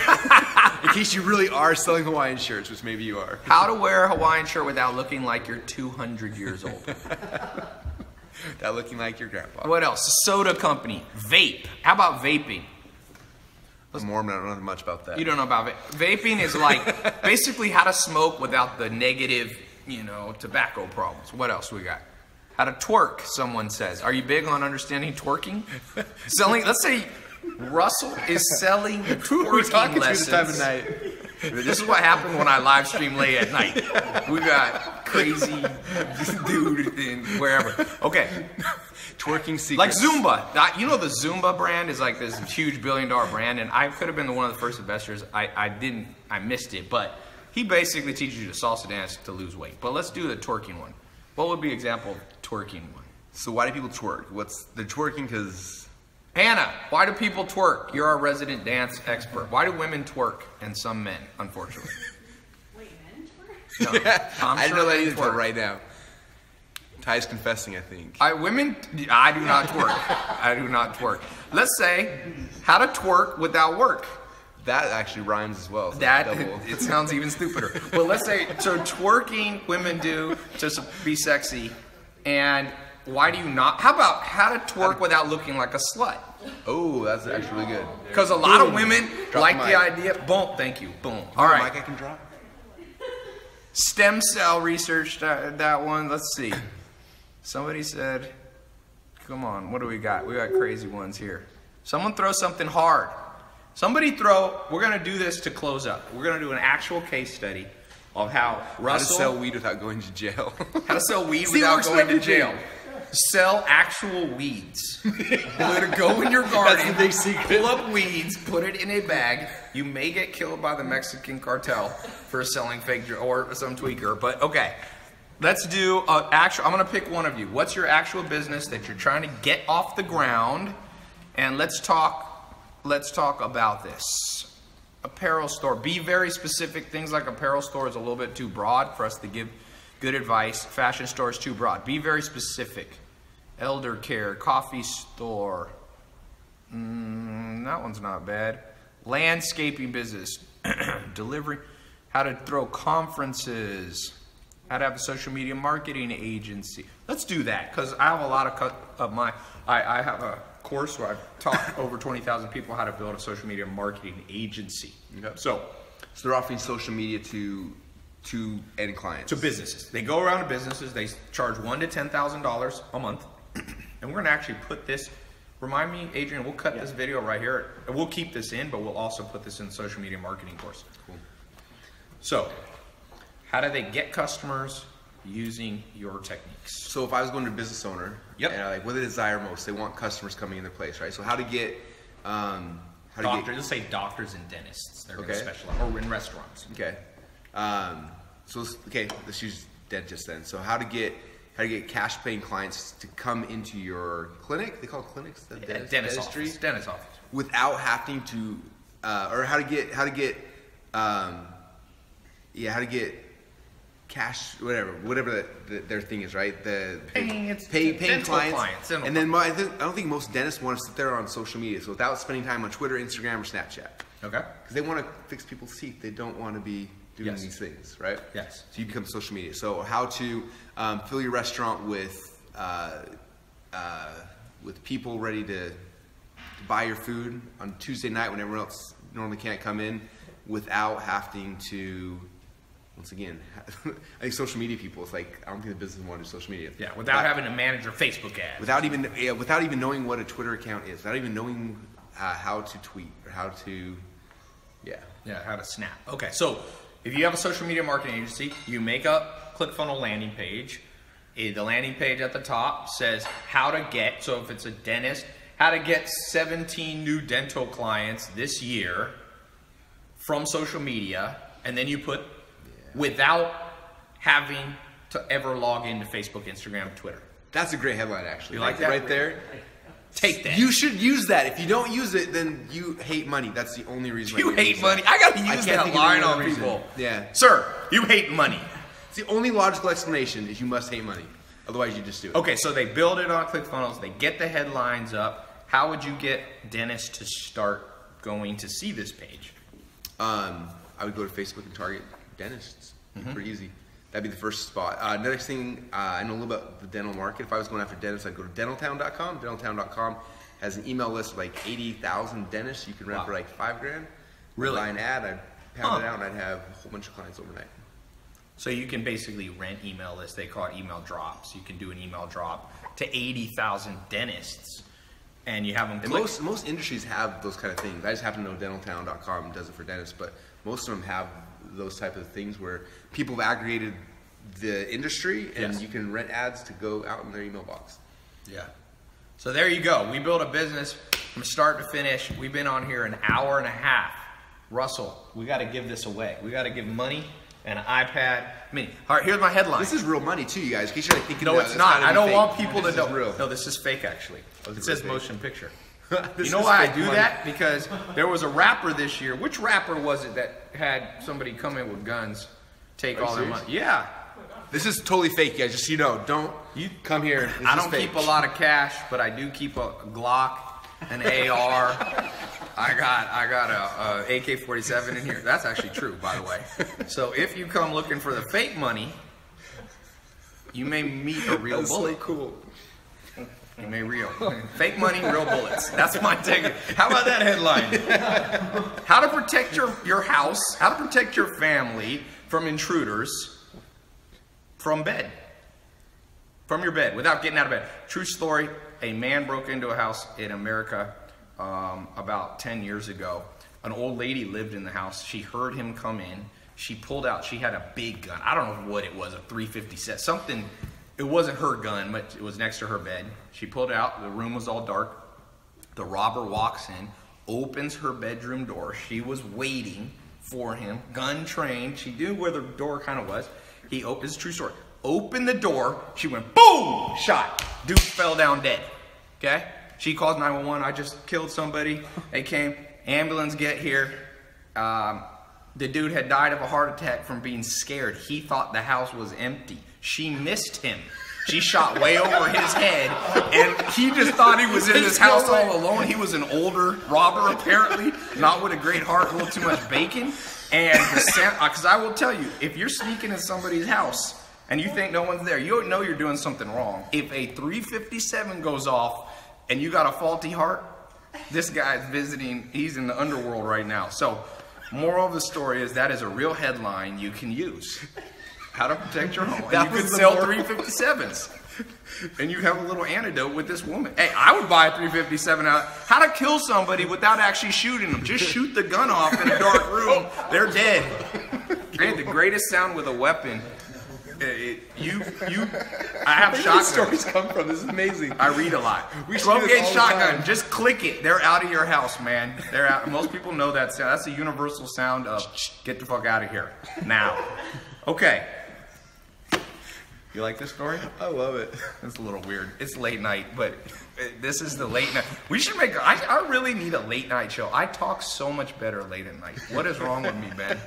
In case you really are selling Hawaiian shirts, which maybe you are. How to wear a Hawaiian shirt without looking like you're 200 years old. Without looking like your grandpa. What else? Soda company. Vape. How about vaping? I'm Mormon, I don't know much about that. You don't know about it. Vaping is like basically how to smoke without the negative, you know, tobacco problems. What else we got? How to twerk, someone says. Are you big on understanding twerking? Selling, let's say Russell is selling twerking lessons. This time of night. This is what happened when I live stream late at night. We got crazy dude in wherever. Okay. Twerking secrets. Like Zumba. You know the Zumba brand is like this huge $1 billion brand, and I could have been one of the first investors. I missed it, but he basically teaches you to salsa dance to lose weight. But let's do the twerking one. What would be an example of twerking one? So why do people twerk? They're twerking because... Hannah, why do people twerk? You're our resident dance expert. Why do women twerk and some men, unfortunately? Wait, men twerk? No, I didn't know that either until right now. Ty's confessing, I think. I do not twerk. I do not twerk. Let's say how to twerk without work. That actually rhymes as well. So it sounds even stupider. Well, let's say, so twerking women do to be sexy, and why do you not? How about how to twerk without looking like a slut? Oh, that's actually really good. Because a lot of women like the idea. Boom, thank you. Boom. All right. Mic I can drop. Stem cell research, that one. Let's see. Somebody said, come on, what do we got? We got crazy ones here. Someone throw something hard. We're going to do this to close up. We're going to do an actual case study of how How to Russell sell weed without going to jail. how to sell weed See, without works for going to everything. jail. Sell actual weeds. Go in your garden, the big secret. pull up weeds, put it in a bag. You may get killed by the Mexican cartel for selling fake or some tweaker. But okay, let's do actual. I'm gonna pick one of you. What's your actual business that you're trying to get off the ground? And let's talk about this. Apparel store. Be very specific. Things like apparel store is a little bit too broad for us to give good advice. Fashion store is too broad. Be very specific. Elder care, coffee store. That one's not bad. Landscaping business. Delivery. How to throw conferences. How to have a social media marketing agency. Let's do that, because I have a lot of I have a course where I've taught over 20,000 people how to build a social media marketing agency. Okay. So they're offering social media to end clients. to businesses. They go around to businesses, they charge $1,000 to $10,000 a month. And we're gonna actually put this, remind me, Adrian, we'll cut this video right here. We'll keep this in, but we'll also put this in the social media marketing course. Cool. So, how do they get customers using your techniques? So if I was going to a business owner, Yep. and what do they desire most? They want customers coming in their place, right? So how to get, Doctors, let's say doctors and dentists. They're gonna Okay. specialize, or in restaurants. Okay. Let's use dentists then. So how to get cash paying clients to come into your clinic? They call it clinics, the Dentist dentistry, office. Dentist office. without having to, or how to get cash, whatever their thing is, right? Paying dental clients. dental And then I don't think most dentists want to sit there on social media, so without spending time on Twitter, Instagram, or Snapchat. Okay. Because they want to fix people's teeth. They don't want to be doing Yes. these things, right? Yes. So you become social media. So how to fill your restaurant with people ready to buy your food on Tuesday night when everyone else normally can't come in, without having to. Once again, I think social media people. It's like I don't think the business want to do social media. Yeah, without having to manage your Facebook ads. Without even knowing what a Twitter account is, without even knowing how to tweet or how to, Yeah, how to snap. Okay, so if you have a social media marketing agency, you make a ClickFunnels landing page. The landing page at the top says how to get, so if it's a dentist, how to get 17 new dental clients this year from social media, and then you put without having to ever log into Facebook, Instagram, Twitter. That's a great headline, actually. You like that? Right there. Take that. You should use that. If you don't use it, then you hate money. That's the only reason. You why hate use money. that. I gotta I use can't that think of line any on other reason. people. Yeah. Sir, you hate money. It's the only logical explanation is you must hate money. Otherwise, you just do it. Okay, so they build it on ClickFunnels. They get the headlines up. How would you get dentists to start going to see this page? I would go to Facebook and target dentists. Pretty easy. That'd be the first spot. Another thing, I know a little about the dental market. If I was going after dentists, I'd go to dentaltown.com. Dentaltown.com has an email list of like 80,000 dentists you can rent for like $5,000. Really? I'd buy an ad, I'd pound it out, and I'd have a whole bunch of clients overnight. So you can basically rent email lists. They call it email drops. You can do an email drop to 80,000 dentists, and you have them And click. most industries have those kind of things. I just happen to know dentaltown.com does it for dentists, but most of them have those type of things where people have aggregated the industry, and Yes. you can rent ads to go out in their email box. Yeah. So there you go. We built a business from start to finish. We've been on here an hour and a half. Russell, we got to give this away. We got to give money and an iPad. I mean, all right, here's my headline. This is real money too, you guys. In case you're like thinking, No, it's this not. gotta I be don't fake. want people to This know. is real. No, this is fake actually. Oh, It this says is fake. motion picture. This You know is why I fake do money. that? Because there was a rapper this year. Which rapper was it that had somebody come in with guns, take Are you all their serious? money? Yeah. This is totally fake, guys. Just so you know, don't You come here. This I is don't fake. keep a lot of cash, but I do keep a Glock, an AR. I got a AK-47 in here. That's actually true, by the way. So if you come looking for the fake money, you may meet a real That's bullet. so cool. You may fake money, real bullets. That's my take. How about that headline? How to protect your house, how to protect your family from intruders from bed. From your bed, without getting out of bed. True story, a man broke into a house in America about 10 years ago. An old lady lived in the house. She heard him come in. She pulled out, she had a big gun. I don't know what it was, a 357, something. It wasn't her gun, but it was next to her bed. She pulled it out, the room was all dark. The robber walks in, opens her bedroom door. She was waiting for him, gun trained. She knew where the door kind of was. He opened, it's a true story. Opened the door, she went boom, shot. Dude fell down dead, okay? She called 911, I just killed somebody. They came, ambulance get here. The dude had died of a heart attack from being scared. He thought the house was empty. She missed him. She shot way over his head, and he just thought he was in his house all alone. He was an older robber, apparently, not with a great heart, a little too much bacon. And because I will tell you, if you're sneaking in somebody's house and you think no one's there, you know you're doing something wrong. If a 357 goes off and you got a faulty heart, this guy's visiting, he's in the underworld right now. So, moral of the story is that is a real headline you can use. How to protect your home. And you can sell 357s. And you have a little antidote with this woman. Hey, I would buy a 357 out. How to kill somebody without actually shooting them. Just shoot the gun off in a dark room. They're dead. Hey, the greatest sound with a weapon. I have shotguns. Where stories come from? This is amazing. I read a lot. 12-gauge shotgun. Just click it. They're out of your house, man. They're out. Most people know that sound. That's a universal sound of get the fuck out of here now. Okay. You like this story? I love it. It's a little weird. It's late night, but this is the late night. We should make, I really need a late night show. I talk so much better late at night. What is wrong with me, Ben?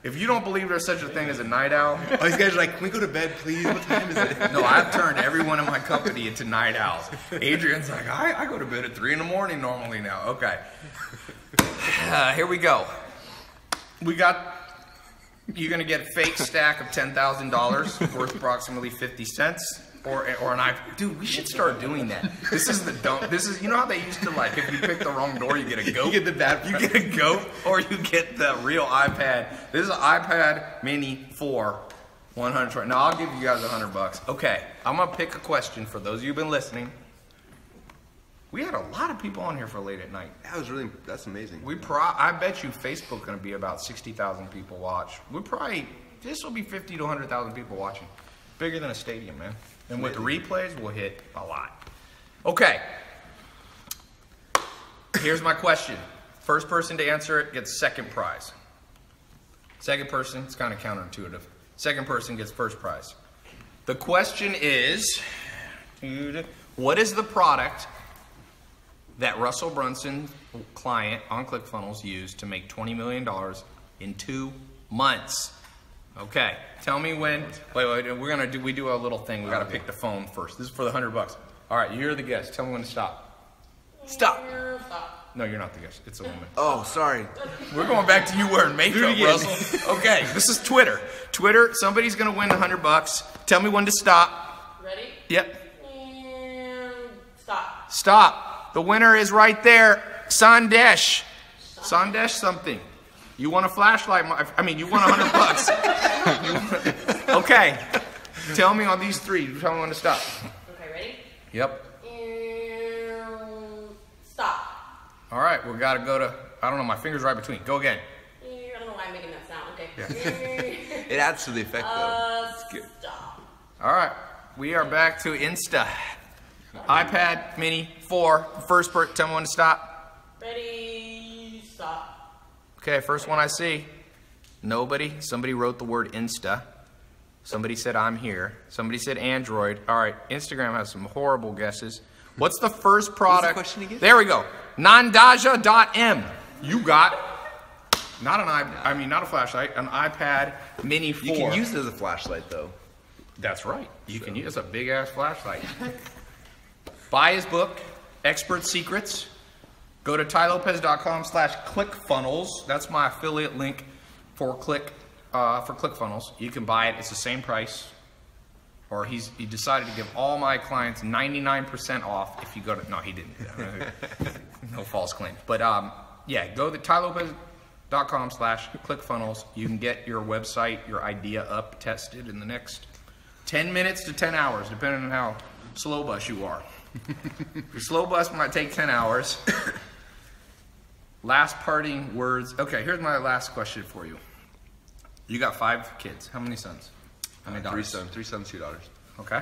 If you don't believe there's such a thing as a night owl. Oh, these guys are like, can we go to bed, please? What time is it? No, I've turned everyone in my company into night owls. Adrian's like, I go to bed at 3 in the morning normally now. Okay. Here we go. You're going to get a fake stack of $10,000 worth approximately 50 cents. Or an iPad. Dude, we should start doing that. This is the dumb. This is, you know how they used to, like, if you pick the wrong door, you get a goat? You get the bad. You get a goat, or you get the real iPad. This is an iPad mini 4, 100. Now, I'll give you guys $100. Okay, I'm going to pick a question for those of you who've been listening. We had a lot of people on here for late at night. That's amazing. I bet you Facebook's going to be about 60,000 people watch. This will be 50 to 100,000 people watching. Bigger than a stadium, man. And with the replays, we'll hit a lot. Okay. Here's my question. First person to answer it gets second prize. Second person, it's kind of counterintuitive. Second person gets first prize. The question is, what is the product that Russell Brunson's client on ClickFunnels used to make $20 million in 2 months? Okay, tell me when. Wait, we do a little thing. We got to pick the phone first. This is for the $100. All right, you're the guest. Tell me when to stop. Stop. No, you're not the guest. It's a woman. Oh, sorry. We're going back to you wearing makeup, Russell. Okay, this is Twitter. Somebody's gonna win $100. Tell me when to stop. Ready? Yep. And stop. Stop. The winner is right there. Sandesh. Sandesh something. You want a flashlight? You want $100. Okay. Tell me on these 3. Tell me when to stop. Okay, ready? Yep. And stop. All right, we got to go to, I don't know, my finger's right between. Go again. I don't know why I'm making that sound. Okay. Yeah. It adds to the effect, though. Stop. All right, we are back to Insta. iPad mini 4. First person, tell me when to stop. Ready? Stop. Okay, first one I see. Nobody. Somebody wrote the word Insta. Somebody said I'm here. Somebody said Android. All right, Instagram has some horrible guesses. What's the first product? What's the question again? There we go. Nandaja.m. You got not a flashlight, an iPad mini 4. You can use it as a flashlight, though. That's right. You can use a big ass flashlight. Buy his book, Expert Secrets. Go to tylopez.com/clickfunnels. That's my affiliate link for ClickFunnels. You can buy it. It's the same price. Or he decided to give all my clients 99% off if you go to, no, he didn't. No false claims. But yeah, go to tylopez.com/clickfunnels. You can get your website, your idea up, tested in the next 10 minutes to 10 hours, depending on how slow bus you are. Your slow bus might take 10 hours. Last parting words. Okay, here's my last question for you. You got 5 kids. How many sons? How many daughters? 3 sons, 2 daughters. Okay.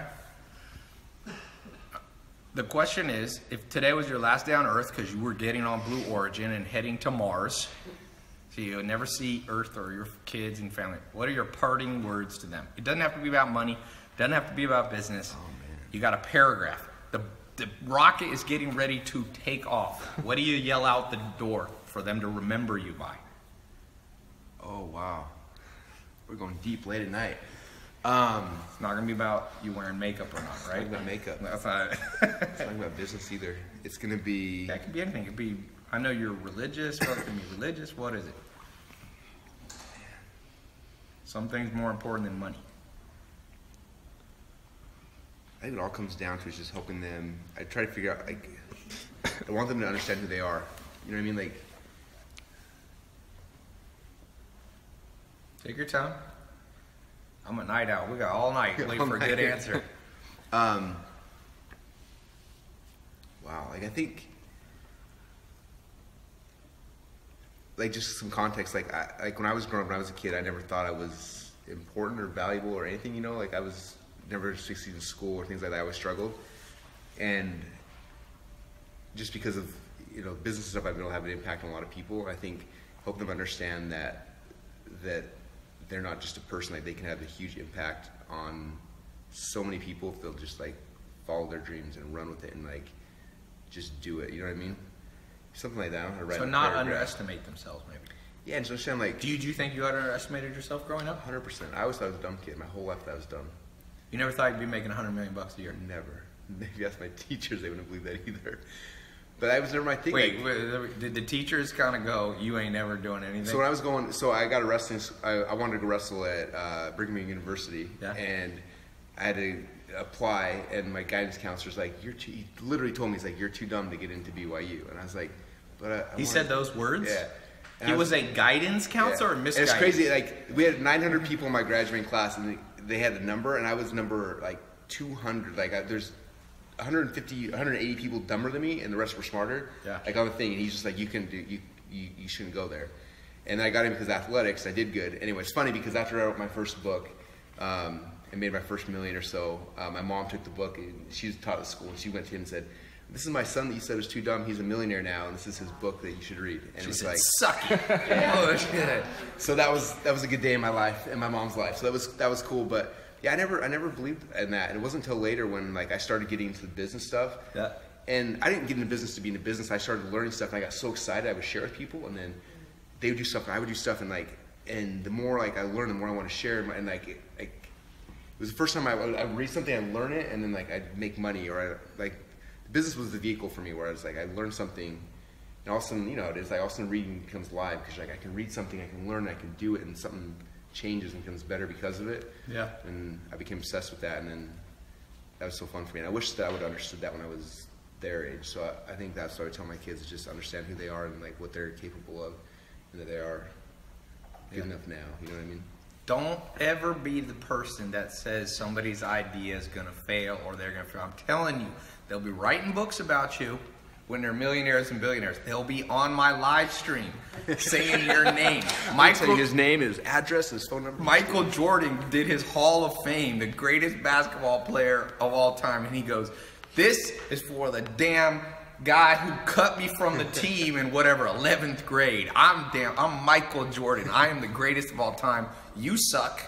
The question is, if today was your last day on Earth because you were getting on Blue Origin and heading to Mars, so you would never see Earth or your kids and family, what are your parting words to them? It doesn't have to be about money. It doesn't have to be about business. Oh, man. You got a paragraph. The rocket is getting ready to take off. What do you yell out the door for them to remember you by? Oh, wow. We're going deep late at night. It's not going to be about you wearing makeup or not, right? It's not about makeup. That's not It's not about business either. It's going to be... That could be anything. It could be, I know you're religious. What can be religious? What is it? Some things more important than money. I think it all comes down to is just helping them. I try to figure out, like, I want them to understand who they are. You know what I mean? Like, Take your time. I'm a night owl. We got all night. Wait for a good answer. wow. Like, I think, like, just some context. Like, like when I was growing up, when I was a kid, I never thought I was important or valuable or anything. You know, like I was never succeeded in school or things like that. I always struggled, and just because of business stuff, I've been able to have an impact on a lot of people. I think help them understand that they're not just a person. Like they can have a huge impact on so many people if they'll just like follow their dreams and run with it and like just do it. You know what I mean? Something like that. I don't know how to write So a not paragraph. underestimate themselves, maybe. Yeah, and so understand like Do you think you underestimated yourself growing up? 100%. I always thought I was a dumb kid. My whole life I was dumb. You never thought you'd be making $100 million a year? Never. Maybe ask my teachers, they wouldn't believe that either. But that was never my thing. Wait, like, did the teachers kind of go, you ain't never doing anything? so when I was going, so I got a wrestling, I wanted to go wrestle at Brigham Young University, Yeah. and I had to apply, and my guidance counselor's like, he literally told me, he's like, you're too dumb to get into BYU. And I was like, but I He said those words? Yeah. And He I was a guidance counselor or And misguidance? it's crazy, like, we had 900 people in my graduating class, and they had a number, and I was number, like, 200. Like, there's 150, 180 people dumber than me, and the rest were smarter. Yeah. Like, on the thing, and he's just like, you shouldn't go there. And I got in because of athletics, I did good. Anyway, it's funny, because after I wrote my first book, and made my first $1 million or so, my mom took the book, and she was taught at school, and she went to him and said, this is my son that you said was too dumb. He's a millionaire now, and this is his book that you should read. And She it was said, like, suck it. Oh, shit. so that was a good day in my life, in my mom's life. So that was cool. But yeah, I never believed in that. And it wasn't until later when like I started getting into the business stuff. Yeah. And I didn't get into business to be in the business. I started learning stuff, and I got so excited. I would share with people, and then they would do stuff, and I would do stuff, and the more like I learned, the more I want to share. And like it was the first time I would read something, I'd learn it, and then like I'd make money, or business was the vehicle for me, where I was like, I learned something, and all of a sudden, it is like all of a sudden reading becomes live, because like I can read something, I can learn, I can do it, and something changes and becomes better because of it. Yeah. And I became obsessed with that, and then that was so fun for me. And I wish that I would have understood that when I was their age. So I think that's what I would tell my kids, is just understand who they are and like what they're capable of, and that they are good enough now. You know what I mean? Don't ever be the person that says somebody's idea is going to fail or they're going to fail. I'm telling you, they'll be writing books about you when they're millionaires and billionaires. They'll be on my live stream saying your name. His name, his address, his phone number. Michael Jordan did his Hall of Fame, the greatest basketball player of all time, and he goes, this is for the damn guy who cut me from the team in whatever 11th grade. I'm Michael Jordan. I am the greatest of all time. You suck.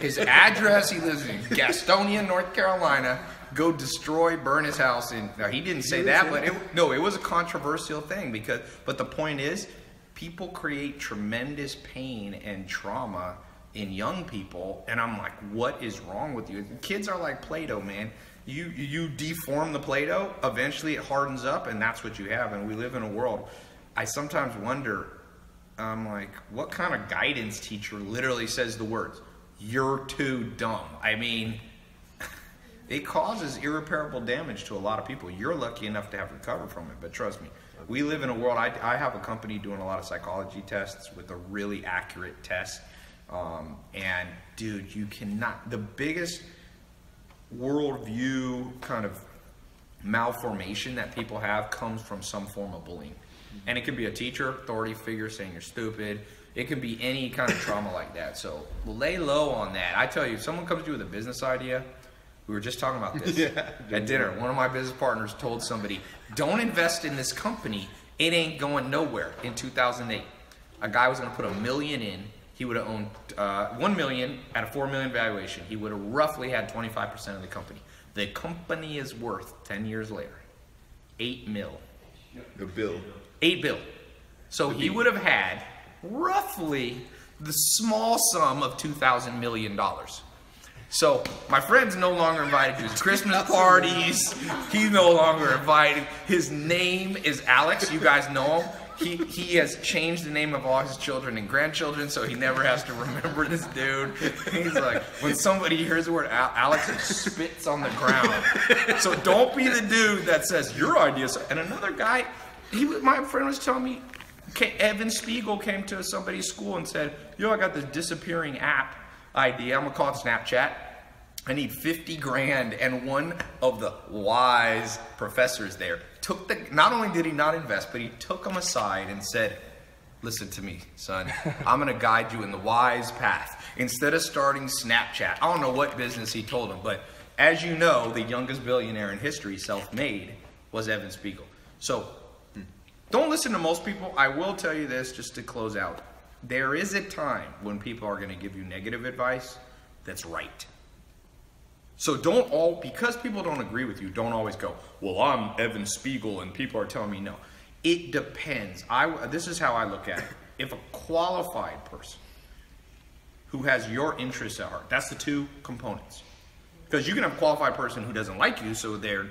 His address, he lives in Gastonia, North Carolina. Go destroy, burn his house. And now he didn't say that, but it was a controversial thing but the point is, people create tremendous pain and trauma in young people, and I'm like, what is wrong with you? Kids are like Play-Doh, man. You deform the Play-Doh, eventually it hardens up, and that's what you have. And we live in a world, I sometimes wonder, I'm like, what kind of guidance teacher literally says the words, you're too dumb? I mean, it causes irreparable damage to a lot of people. You're lucky enough to have recovered from it, but trust me, we live in a world, I have a company doing a lot of psychology tests with a really accurate test. And dude, you cannot, the biggest worldview kind of malformation that people have comes from some form of bullying. And it could be a teacher, authority figure saying you're stupid. It could be any kind of trauma like that. So lay low on that. I tell you, if someone comes to you with a business idea, we were just talking about this at dinner. One of my business partners told somebody, don't invest in this company. It ain't going nowhere. In 2008, a guy was going to put $1 million in. He would have owned $1 million at a $4 million valuation. He would have roughly had 25% of the company. The company is worth 10 years later $8 million. The bill. $8 billion. So he would have had roughly the small sum of $2,000 million. So my friend's no longer invited to his Christmas parties. He's no longer invited. His name is Alex. You guys know him. He has changed the name of all his children and grandchildren, so he never has to remember this dude. He's like, when somebody hears the word Alex, it spits on the ground. So don't be the dude that says, your ideas. And another guy, my friend was telling me, Evan Spiegel came to somebody's school and said, yo, I got this disappearing app idea. I'm going to call it Snapchat. I need 50 grand. And one of the wise professors there not only did he not invest, but he took him aside and said, listen to me, son. I'm going to guide you in the wise path. Instead of starting Snapchat, I don't know what business he told him, but as you know, the youngest billionaire in history, self-made, was Evan Spiegel. So don't listen to most people. I will tell you this just to close out. There is a time when people are going to give you negative advice that's right. So because people don't agree with you, don't always go, well, I'm Evan Spiegel and people are telling me no. It depends. This is how I look at it. If a qualified person who has your interests at heart, that's the two components. Because you can have a qualified person who doesn't like you, so they're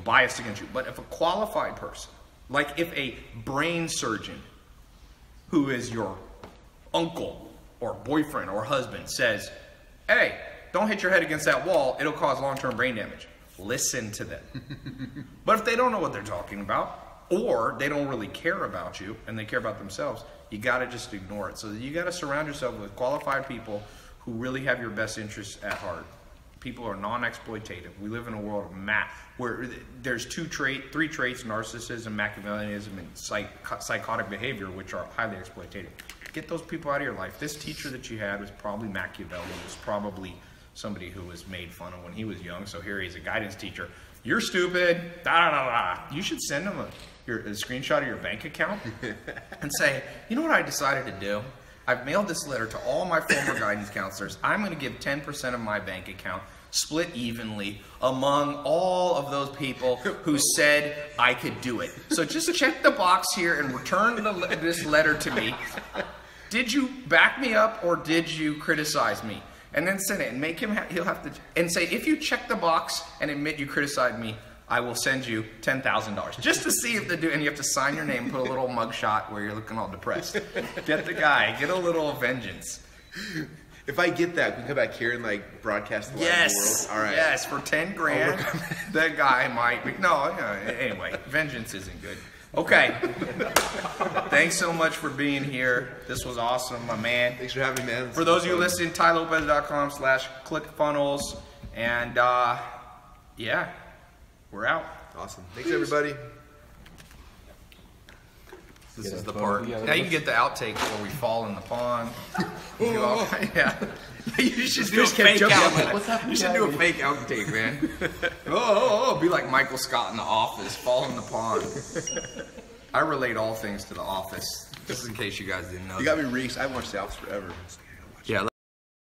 biased against you. But if a qualified person, like if a brain surgeon who is your uncle or boyfriend or husband says, hey, don't hit your head against that wall, it'll cause long-term brain damage. Listen to them. But if they don't know what they're talking about, or they don't really care about you and they care about themselves, you gotta just ignore it. So you gotta surround yourself with qualified people who really have your best interests at heart. People are non-exploitative. We live in a world of where there's three traits: narcissism, Machiavellianism, and psychotic behavior, which are highly exploitative. Get those people out of your life. This teacher that you had was probably Machiavellian. Was probably somebody who was made fun of when he was young. So here he's a guidance teacher. You're stupid. Da da da da. You should send him a screenshot of your bank account and say, you know what I decided to do? I've mailed this letter to all my former guidance counselors. I'm going to give 10% of my bank account, split evenly among all of those people who said I could do it. So just check the box here and return this letter to me. Did you back me up or did you criticize me? And then send it and make him, he'll have to, and say, if you check the box and admit you criticized me, I will send you $10,000. Just to see if they do, and you have to sign your name, put a little mugshot where you're looking all depressed. Get the guy, get a little vengeance. If I get that, we can come back here and like broadcast the live world. All right. Yes, for 10 grand, that guy might be, anyway, vengeance isn't good. Okay. Thanks so much for being here. This was awesome, my man. Thanks for having me, man. For those of you listening, tylopez.com/clickfunnels. And yeah, we're out. Awesome. Thanks, everybody. This is the part. Now you can get the outtake where we fall in the pond. Yeah. You should do a fake outtake. You should do a fake outtake, man. Be like Michael Scott in The Office, fall in the pond. I relate all things to The Office, just in case you guys didn't know. You got me reached. I haven't watched The Office forever.